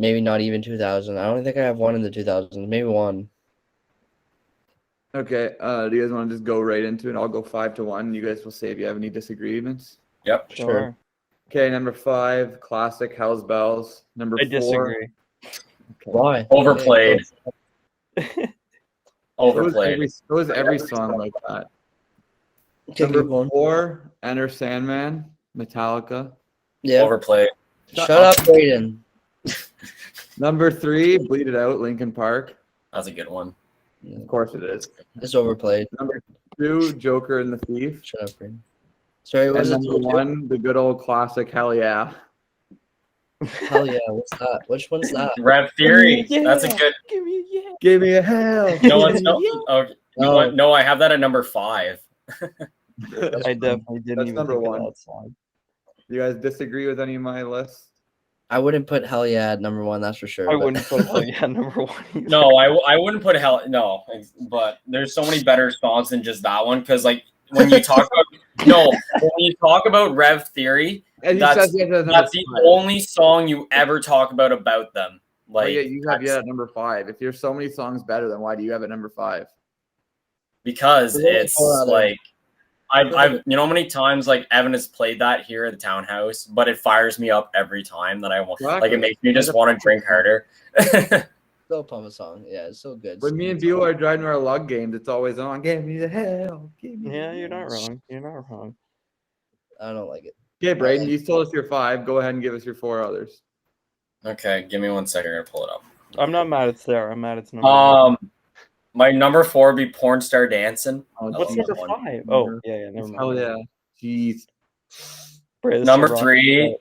Maybe not even 2000. I don't think I have one in the 2000s. Maybe one. Okay. Do you guys want to just go right into it? I'll go 5 to 1. You guys will say if you have any disagreements. Yep. Sure. Okay, number 5, classic Hell's Bells. Number 4. I disagree. Okay. Why? Overplayed. It Overplayed. was every song like that. Okay, Number keep going. 4, Enter Sandman, Metallica. Yeah. Overplayed. Shut up, Brayden. Number 3, Bleed It Out, Linkin Park. That's a good one. Of course it is. It's overplayed. Number 2, Joker and the Thief. Shut up, Brayden. Sorry, what And was it? number 1, the good old classic Hell Yeah. Hell yeah, what's that? Which one's that? Red Theory. Yeah. That's a good. Give me yeah. Give me a hell. No one's no. Okay. Oh. No, I have that at number 5. I definitely didn't That's even number think of 1. that song. You guys disagree with any of my lists? I wouldn't put Hell yeah at number 1, that's for sure. I but- wouldn't put it yeah number 1. Either. No, I wouldn't put hell. No, but there's so many better songs than just that one. Because like when you talk about when you talk about Rev Theory, And he that's says he has number that's the 5. only song you ever talk about them. Oh, Like yeah, you have at number 5. If there's so many songs better, then why do you have it number 5? because There's only it's 4 other- like I've how many times like Evan has played that here at the townhouse, but it fires me up every time that I want. Exactly. Like it makes me just want to drink harder. Still pump a song. Yeah, it's so good. When me and Vio are driving our lug games, it's always on. Give me the hell. Give me Yeah, the you're not hell." wrong. You're not wrong. I don't like it. Okay, Braden, you told us your 5. Go ahead and give us your 4 others. Okay, give me 1 second. I'm gonna pull it up. I'm not mad it's there. I'm mad it's number 1. My number 4 would be Porn Star Dancing. Oh, What's geez. number 5? Oh, yeah, never mind. Oh yeah. Jeez. Bray, this Number is a rock 3.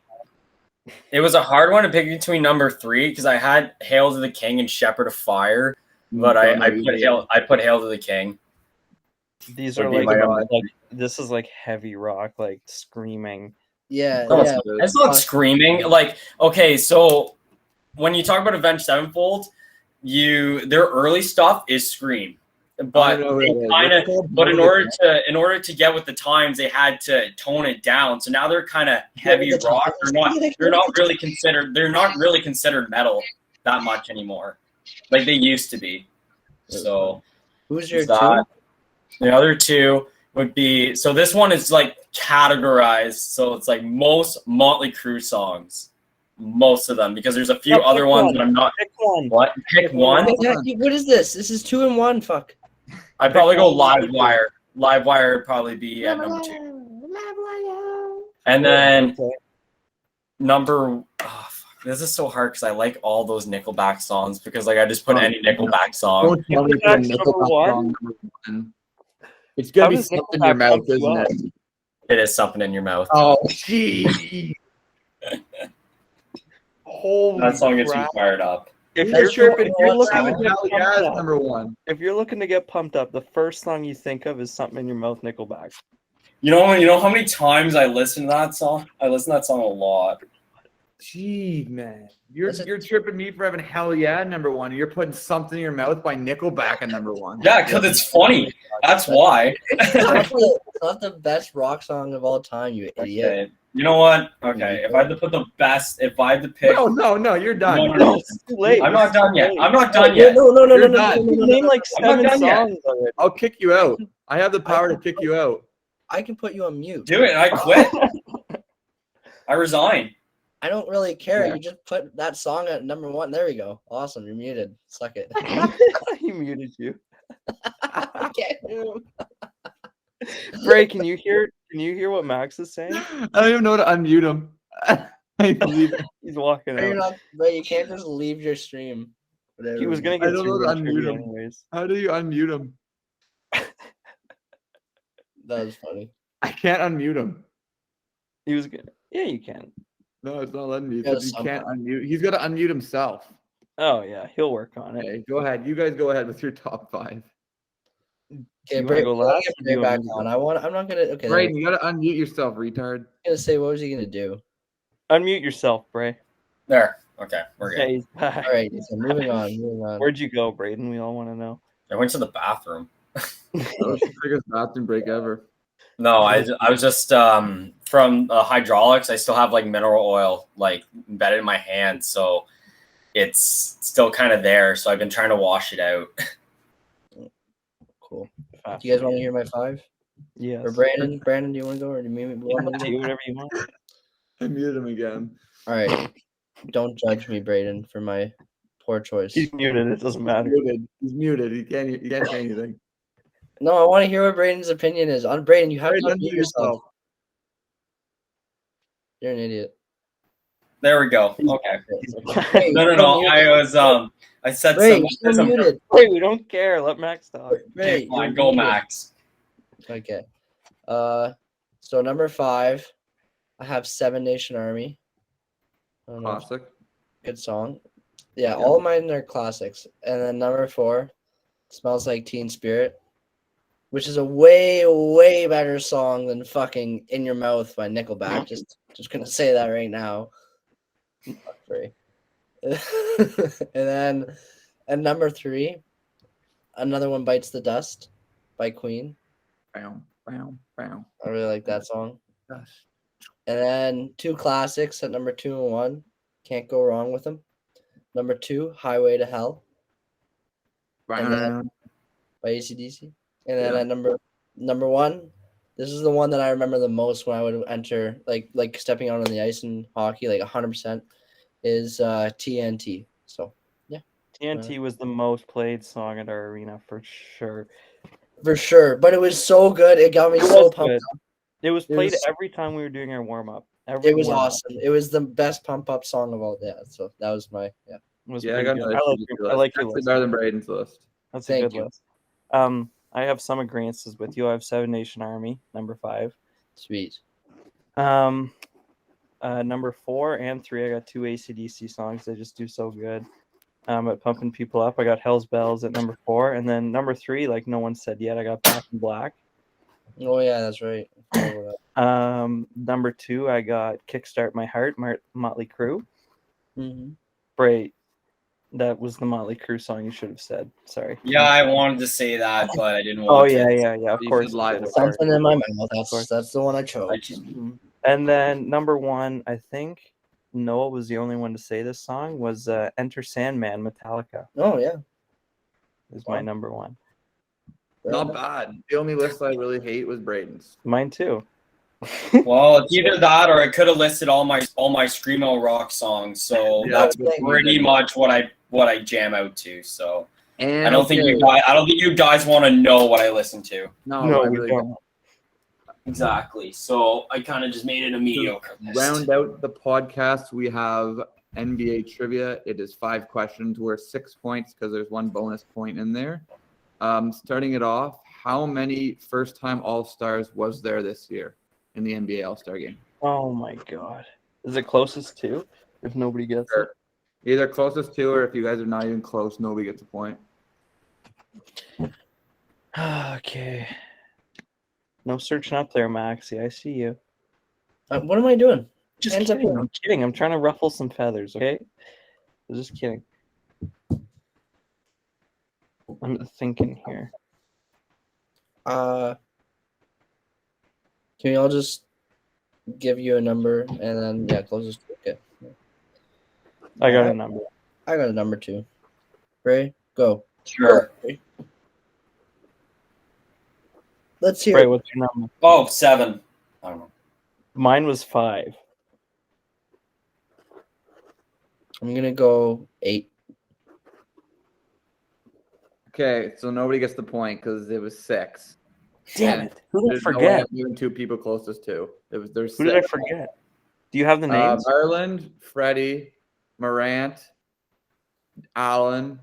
fight. It was a hard one to pick between number 3 because I had Hail to the King and Shepherd of Fire, but I put Hail to the King. These Would are be like, my number this is like heavy rock, like screaming. Yeah, No, yeah. it's not screaming. Like, okay, so when you talk about Avenged Sevenfold, their early stuff is scream, but in order to get with the times, they had to tone it down. So now they're kind of heavy rock. They're not really considered metal that much anymore, like they used to be. So who's your that. 2? The other 2 would be, so this one is like categorized, so it's like most Motley Crue songs, most of them, because there's a few other ones that I'm not. Pick one. What? Pick one? What is this? This is 2 and 1. Fuck. I'd probably go Live Wire. Live Wire would probably be at number 2. And then number. Oh, fuck, this is so hard because I like all those Nickelback songs because like I just put any Nickelback song. Don't tell me Nickelback's to number one? number 1. It's gonna How be does something in Nickelback your mouth, pump you isn't up? it? It is something in your mouth. Oh, gee. Holy That song gets me crap. fired up. If You're you're looking Hell to get pumped yeah, it's up, number 1. if you're looking to get pumped up, the first song you think of is Something in Your Mouth, Nickelback. You know how many times I listen to that song? I listen to that song a lot. Gee, man. You're tripping me for having Hell Yeah number 1. You're putting Something in Your Mouth by Nickelback at number 1. Yeah, because it's funny. That's why. It's not the best rock song of all time, you idiot. Okay. You know what? Okay, if I had to put if I had to pick. No, you're done. No, It's too late. I'm not done yet. I'm not done No, yet. no. You're done. You named like I'm 7 not done yet. songs already. I'll kick you out. I have the power to kick you out. I can put you on mute. Do it. I quit. I resign. I don't really care. Yeah. You just put that song at number 1. There we go. Awesome. You're muted. Suck it. He muted you. I can't do Bray, can you hear what Max is saying? I don't even know how to unmute him. I believe it. He's walking You're out. not, but you can't just leave your stream. Whatever. He was gonna I get don't too know to rich unmute him. anyways. How do you unmute him? That was funny. I can't unmute him. He was gonna. Yeah, you can. No, it's not letting me. Yeah, He can't unmute. He's got to unmute himself. Oh yeah, he'll work on it. Okay, go ahead. You guys go ahead with your top 5. Okay, You wanna Bray, go we gotta last? get Or do Bray you back want me to on. I'm not gonna. Okay, Brayden, you got to unmute yourself, retard. I'm gonna say, what was he gonna do? Unmute yourself, Bray. There. Okay, we're good. Okay, he's back. All right, so moving on. Where'd you go, Braden? We all want to know. I went to the bathroom. That was the biggest bathroom break ever. No, I was just from hydraulics. I still have like mineral oil like embedded in my hand, so it's still kind of there. So I've been trying to wash it out. Cool. Do you guys want to hear my 5? Yes. Or Brandon? Brandon, do you want to go, or do you want me to Do go? whatever you want. I muted him again. All right. Don't judge me, Braden, for my poor choice. He's muted. It doesn't He's matter. muted. He's muted. He can't say anything. No, I want to hear what Braden's opinion is. On Braden, you have Brayden, to unmute yourself. You're an idiot. There we go. Okay. Hey, No. I said Ray, something. you're still muted. Hey, we don't care. Let Max talk. Ray, Fine, you're go muted. Max. Okay. So number 5, I have 7 Nation Army. I don't know. Classic. Good song. Yeah, all of mine are classics. And then number 4, Smells Like Teen Spirit, which is a way, way better song than fucking In Your Mouth by Nickelback. Just gonna say that right now. Fuck free. And number 3, another one, Bites the Dust by Queen. Bow. I really like that song. Gosh. And then 2 classics at number 2 and 1. Can't go wrong with them. Number 2, Highway to Hell And then- by AC/DC. And then Yeah. at number 1, this is the one that I remember the most when I would enter, like stepping out on the ice in hockey, like 100%, is TNT. So TNT was the most played song at our arena for sure. for sure, but it was so good. It got me It so was pumped good. up. It was It played was- every time we were doing our warm up. It was awesome. It was the best pump up song of all. Yeah, so that was my Was Yeah, I pretty got good. another I like list. your Actually list. better than Braden's list. That's Thank a good you. list. I have some agreements with you. I have Seven Nation Army, number 5. Sweet. Number 4 and 3, I got 2 AC/DC songs. They just do so good. At pumping people up, I got Hell's Bells at number 4, and then number 3, like no one said yet, I got Back in Black. Oh yeah, that's right. I forgot about that. Number 2, I got Kickstart My Heart, Motley Crue. Mhm. Right, that was the Motley Crue song you should have said. Sorry. Yeah, I wanted to say that, but I didn't Oh want yeah, to. yeah. Of You course. said live you did, of wire. course. Something in my mouth. course. That's the one I I chose. just- And then number 1, I think Noah was the only one to say this song, was Enter Sandman, Metallica. Oh yeah. Is my number 1. Not bad. The only list I really hate was Braden's. Mine too. Well, it's either that or I could have listed all my screamo rock songs. So Yeah, that's that's pretty much what I jam out to. So And I don't think you guys want to know what I listen to. No, No, I we really don't. Exactly. So I kind of just made it a mediocre list. Round out the podcast, we have NBA trivia. It is 5 questions worth 6 points because there's 1 bonus point in there. Starting it off, how many first-time All-Stars was there this year in the NBA All-Star game? Oh my god. Is it closest to? If nobody gets Sure. Either closest to, or if you guys are not even close, nobody gets a point. it. Okay. No searching up there, Maxie. I see you. What am I doing? Just Hands up kidding. here. I'm kidding. I'm trying to ruffle some feathers, okay? I'm just kidding. I'm thinking here. Can we all just give you a number and then closest? Okay. I got a number. I got a number 2. Ray, go. Sure. Let's hear. Ray, it. what's your number? Oh, 7. I don't know. Mine was 5. I'm gonna go 8. Okay, so nobody gets the point because it was 6. Damn And it. Who did I There's no way forget? I'm doing 2 people closest to. There's Who did I 6. forget? Do you have the names? Ireland, Freddie, Morant, Allen.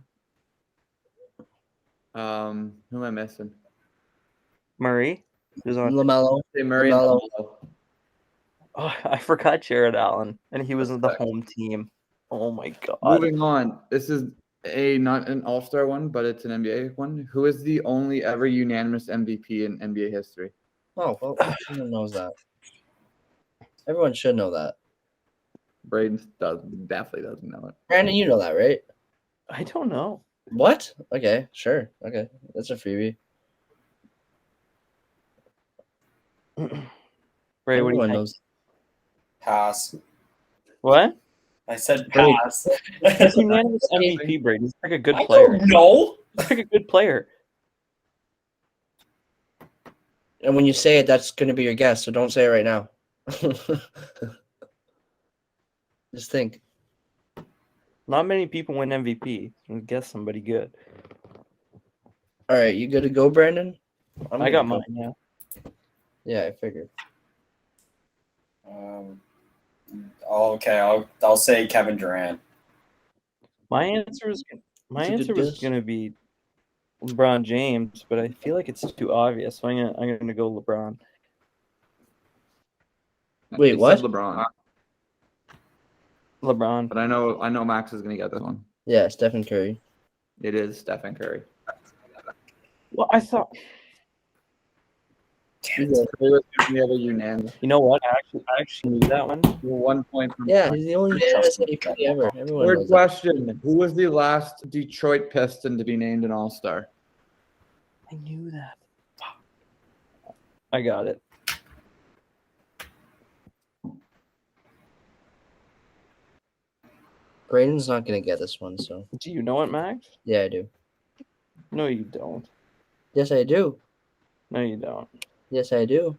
Who am I missing? Murray? Who's on? LaMelo. Say Murray and LaMelo. LaMelo. Oh, I forgot Jared Allen, and he was on the home team. Oh my god. Moving on. This is not an All-Star one, but it's an NBA one. Who is the only ever unanimous MVP in NBA history? Oh, well, everyone knows that. Everyone should know that. Braden definitely doesn't know it. Brandon, you know that, right? I don't know. What? Okay, sure. Okay, that's a freebie. Ray, what do you Everyone think? knows. Pass. What? I said Brady. pass. He's unanimous MVP, Brady. He's like a good I player. don't know. He's like a good player. And when you say it, that's going to be your guess. So don't say it right now. Just think. Not many people win MVP. Guess somebody good. All right, you good to go, Brandon? I'm I good got to go. mine, yeah. Yeah, I figured. Okay, I'll say Kevin Durant. My answer was That's a good guess. gonna be LeBron James, but I feel like it's too obvious. So I'm gonna go LeBron. Wait, He what? said LeBron, LeBron. but I know Max is gonna get this one. Yeah, Stephen Curry. It is Stephen Curry. Well, I thought. Curry was the other unanimous. You know what? I actually knew that one. 1 point from Yeah, he's the only unanimous MVP ever. Everyone Third knows that. question. Who was the last Detroit Piston to be named an All-Star? I knew that. I got it. Braden's not going to get this one, so. Do you know it, Max? Yeah, I do. No, you don't. Yes, I do. No, you don't. Yes, I do.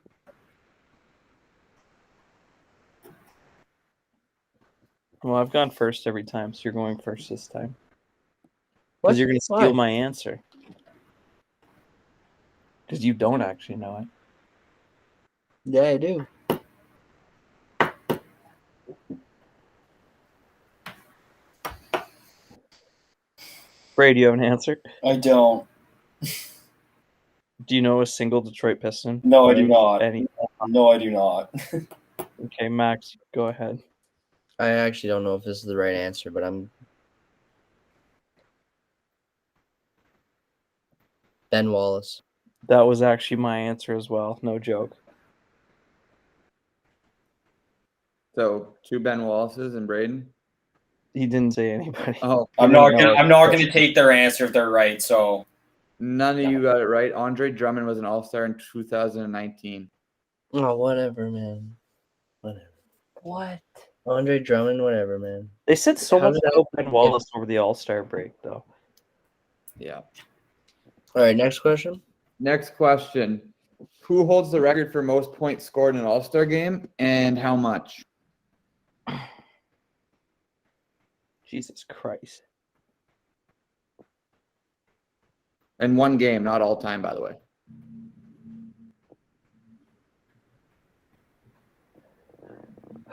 Well, I've gone first every time, so you're going first this time. What? Because you're going to Why? steal my answer. Because you don't actually know it. Yeah, I do. Ray, do you have an answer? I don't. Do you know a single Detroit Piston? No, I Or do not. Any? No, I do not. Okay, Max, go ahead. I actually don't know if this is the right answer, but I'm Ben Wallace. That was actually my answer as well. No joke. So 2 Ben Wallaces and Braden. He didn't say anybody. Oh, I'm no, not gonna take their answer if they're right. So none of you got it right. Andre Drummond was an All-Star in 2019. Oh, whatever, man. Whatever. What? Andre Drummond, whatever, man. They said so How much did I- about Ben Wallace over the All-Star break, though. Yeah. All right, next question. Next question. Who holds the record for most points scored in an All-Star game and how much? Jesus Christ. In one game, not all time, by the way.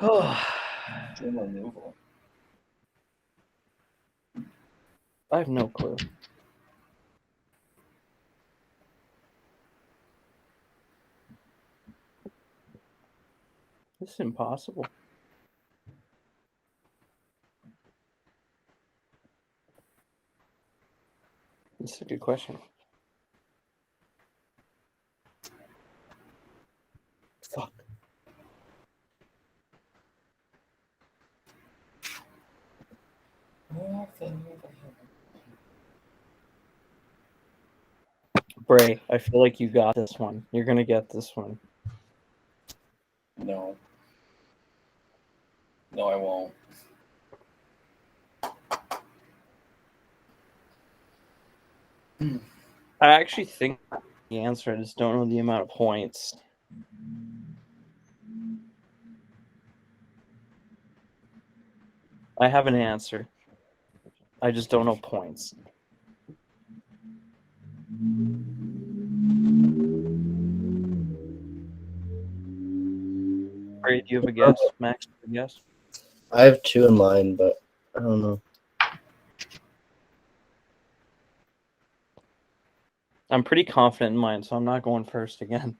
I have no clue. This is impossible. This is a good question. Fuck. Bray, I feel like you got this one. You're gonna get this one. no, I won't. I actually think the answer. I just don't know the amount of points. I have an answer. I just don't know points. Bray, do you have a guess? Max, do you have a guess? I have 2 in mind, but I don't know. I'm pretty confident in mine, so I'm not going first again.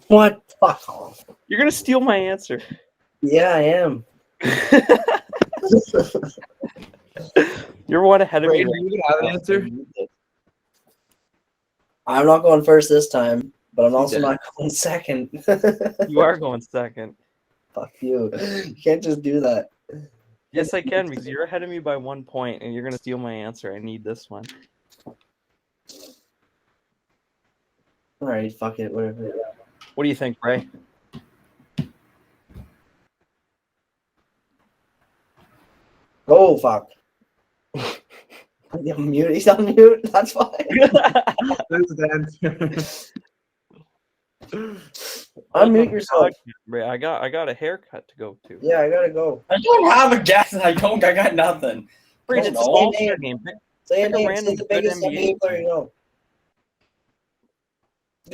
What? Fuck off. You're gonna steal my answer. Yeah, I am. You're one ahead of me. Braden, do you have an answer? I'm not going first this time, but I'm You also did. not going second. You are going second. Fuck you. You can't just do that. Yes, I can, because you're ahead of me by 1 point, and you're gonna steal my answer. I need this one. All right, fuck it, whatever. What do you think, Bray? Oh, fuck. He's mute. He's on mute. That's fine. That's the answer. Unmute yourself. Bray, I got a haircut to go to. Yeah, I gotta go. I don't have a guess. I got nothing. Bray, I it's don't an know. All-Star game. Say a Pick a name. random Say the good biggest NBA NBA player you know.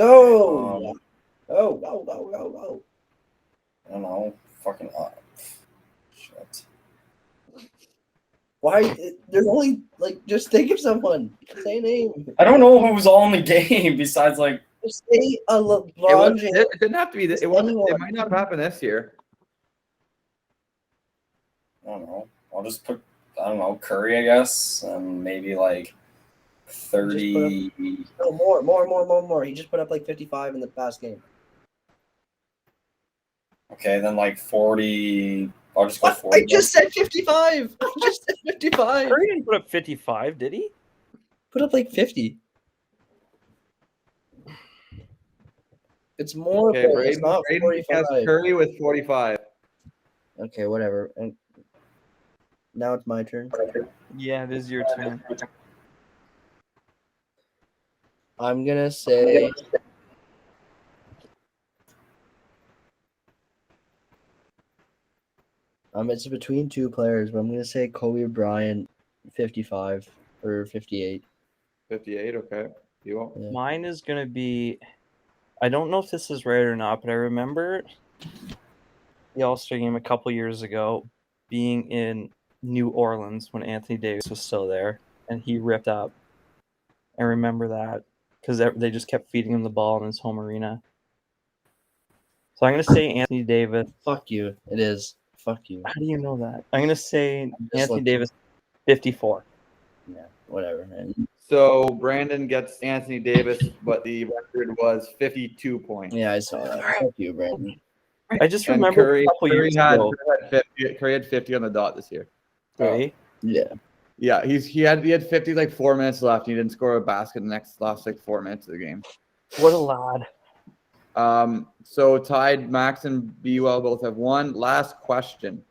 Um, Go. Go. I don't know. Fucking shit. Why? There's only, just think of someone. Say a name. I don't know who was all in the game besides like. Just say a It LeBron James. didn't have to be. It wasn't. It might not have happened this year. I don't know. I'll just put, I don't know, Curry, I guess, and maybe like 30. No, more. He just put up like 55 in the past game. Okay, then like 40. I'll just go What? 40. I just said 55. I just said 55. Curry didn't put up 55, did he? Put up like 50. It's more. Okay, It's not Braden 45. has Curry with 45. Okay, whatever. And now it's my turn. Yeah, it is your turn. I'm gonna say. It's between 2 players, but I'm gonna say Kobe Bryant, 55 or 58. 58. Okay. You won't. Yeah. Mine is gonna be. I don't know if this is right or not, but I remember the All-Star game a couple years ago being in New Orleans when Anthony Davis was still there. and he ripped up. I remember that because they just kept feeding him the ball in his home arena. So I'm going to say Anthony Davis. Fuck you. It is. Fuck you. How do you know that? I'm going to say just Anthony looking. Davis, 54. Yeah, whatever, man. So Brandon gets Anthony Davis, but the record was 52 points. Yeah, I saw that. Fuck you, Brandon. I just And remember Curry, a couple years ago. Curry had 50 on the dot this year. Right? Yeah. Yeah, he had 50 like 4 minutes left. He didn't score a basket in the last like 4 minutes of the game. What a lad. So tied, Max and BUL both have one. Last question.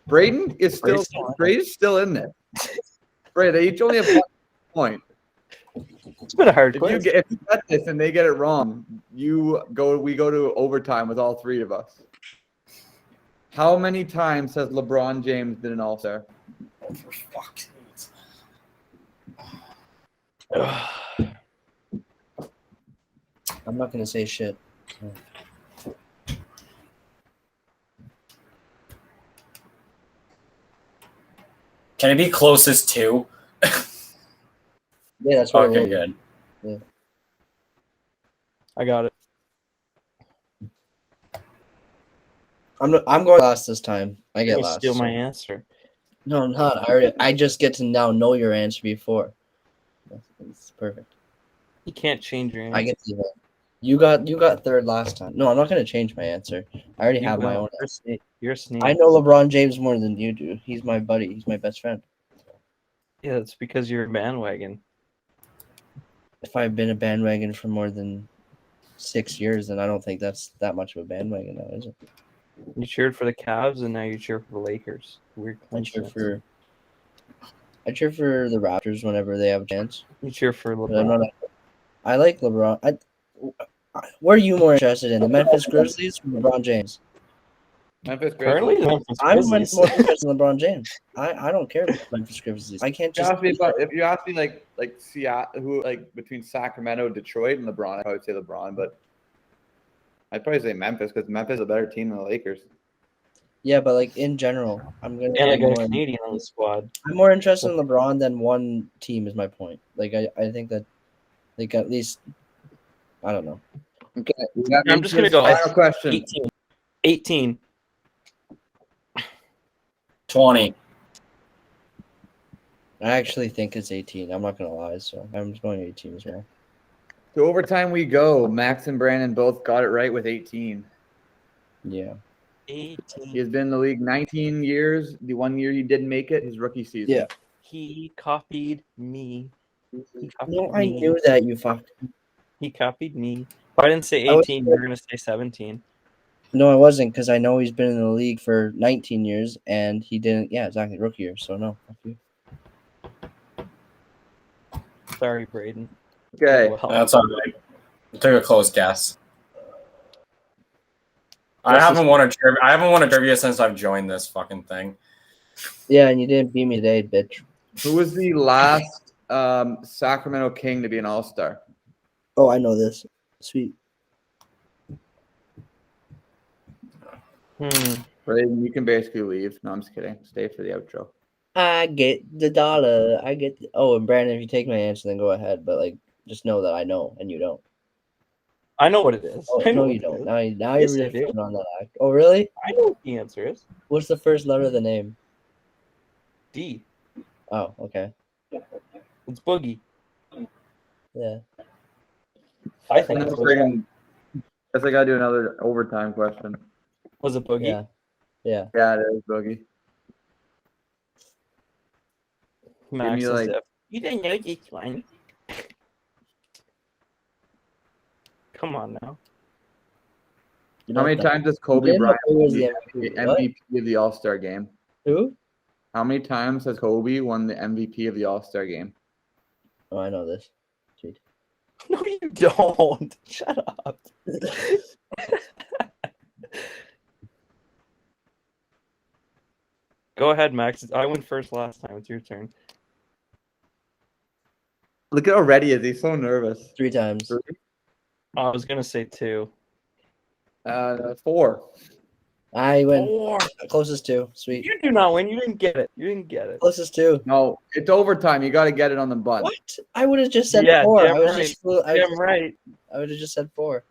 Braden's still in there. Braden, they each only have 1 point. It's been a hard If quiz. you get this and they get it wrong, we go to overtime with all 3 of us. How many times has LeBron James been an All-Star? Oh, for fuck's sake. I'm not gonna say shit. Can it be closest to? Yeah, that's what Okay, it was. good. I got it. I'm going last this time. I You're get gonna last. steal so- my answer. No, I'm not. I just get to now know your answer before. It's perfect. You can't change your answer. I get to do that. You got third last time. No, I'm not gonna change my answer. I already You have my will. own. You're a snake. I know LeBron James more than you do. He's my buddy. He's my best friend. Yeah, it's because you're a bandwagon. If I've been a bandwagon for more than 6 years, then I don't think that's that much of a bandwagon now, is it? You cheered for the Cavs, and now you cheer for the Lakers. Weird I cheer coincidence. for the Raptors whenever they have a chance. You cheer for But I'm LeBron. not. I like LeBron. What are you more interested in, the Memphis Grizzlies or LeBron James? Memphis Currently, the Grizzlies. Memphis I'm Grizzlies. more interested in LeBron James. I don't care about Memphis Grizzlies. I can't just. If you ask me like Seattle, who like between Sacramento, Detroit, and LeBron, I'd probably say LeBron, but I'd probably say Memphis because Memphis is a better team than the Lakers. Yeah, but like in general, I'm And I got more. a Canadian on the squad. I'm more interested in LeBron than one team. Is my point. Like I think that, like at least, I don't know. Okay, I'm just gonna go final question. 18. 18. 20. I actually think it's 18. I'm not gonna lie, so I'm just going 18 as well. To overtime we go. Max and Brandon both got it right with 18. Yeah. 18. He has been in the league 19 years. The 1 year he didn't make it, his rookie season. Yeah. He copied me. He copied No, I me. knew that, you fuck. He copied me. If I didn't say I was- 18, you were gonna say 17. No, I wasn't, because I know he's been in the league for 19 years and he didn't. Yeah, exactly, rookie year. So no, fuck you. Sorry, Braden. Okay. Well, That's all right. I took a close guess. I Guess haven't won a trivia since I've joined this fucking thing. Yeah, and you didn't beat me today, bitch. Who was the last Sacramento King to be an All-Star? Oh, I know this. Sweet. Brayden, you can basically leave. No, I'm just kidding. Stay for the outro. I get the dollar. Oh, and Brandon, if you take my answer, then go ahead. But like, just know that I know and you don't. I know what it is. Oh, I know no, what you it don't. is. Now Yes, you're I do. riffing on that act. Oh, really? I know what the answer is. What's the first letter of the name? D. Oh, okay. It's Boogie. Yeah. I think it's Boogie. Friggin- guess I gotta do another overtime question. Was it Boogie? Yeah. Yeah. Yeah, it is Boogie. Max me, as like- if, you didn't know this one. Come on now. You How know many that- times has Kobe didn't know Bryant who was won the the MVP. What? MVP of the All-Star game? Who? How many times has Kobe won the MVP of the All-Star game? Oh, I know this. Sweet. No, you don't. Shut up. Go ahead, Max. I went first last time. It's your turn. Look at how ready he is. He's so nervous. 3 times. I was gonna say 2. 4. I win. Four. Closest two. Sweet. You do not win. You didn't get it. You didn't get it. Closest two. No, it's overtime. You got to get it on the bunt. What? I would have just said Yeah, 4. damn I was right. just. I Damn right. would have just said 4.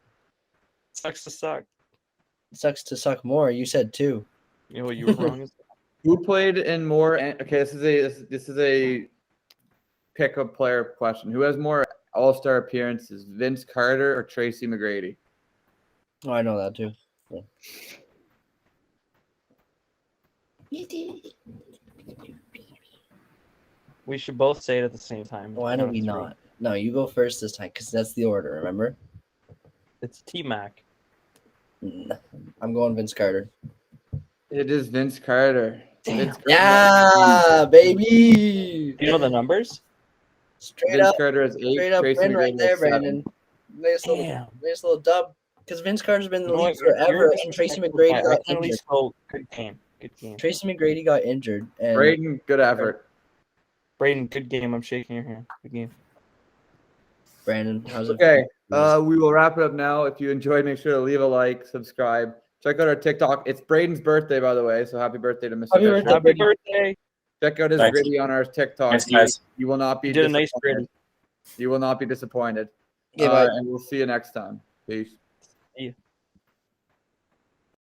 Sucks to suck. It sucks to suck more. You said 2. You know what? You were wrong. Who played in more? Okay, this is a pickup player question. Who has more All-Star appearances, Vince Carter or Tracy McGrady? Oh, I know that too. We should both say it at the same time. Why don't we not? No, you go first this time because that's the order. Remember? It's T-Mac. I'm going Vince Carter. It is Vince Carter. Damn. Vince Carter. Yeah, baby. Do you know the numbers? Straight Vince up, Carter has 8. straight up Tracy win right McGrady there, has 7. Brandon. Nice Damn. little dub. Because Vince Carter's been in the You know league what? You're forever, and Tracy disrespectful McGrady guy. got At least injured. so good game. Good game. Tracy McGrady got injured, and Braden, good effort. Braden, good game. I'm shaking your hand. Good game. Brandon, how's it? Okay, we will wrap it up now. If you enjoyed, make sure to leave a like, subscribe. Check out our TikTok. It's Braden's birthday, by the way, so happy birthday to Mr. Happy Fisher. birthday. Happy birthday. Check out his Thanks. gritty on our TikTok. Thanks, guys. You will not be You did a nice disappointed. gritty. You will not be disappointed. Okay, bye. And we'll see you next time. Peace. See ya.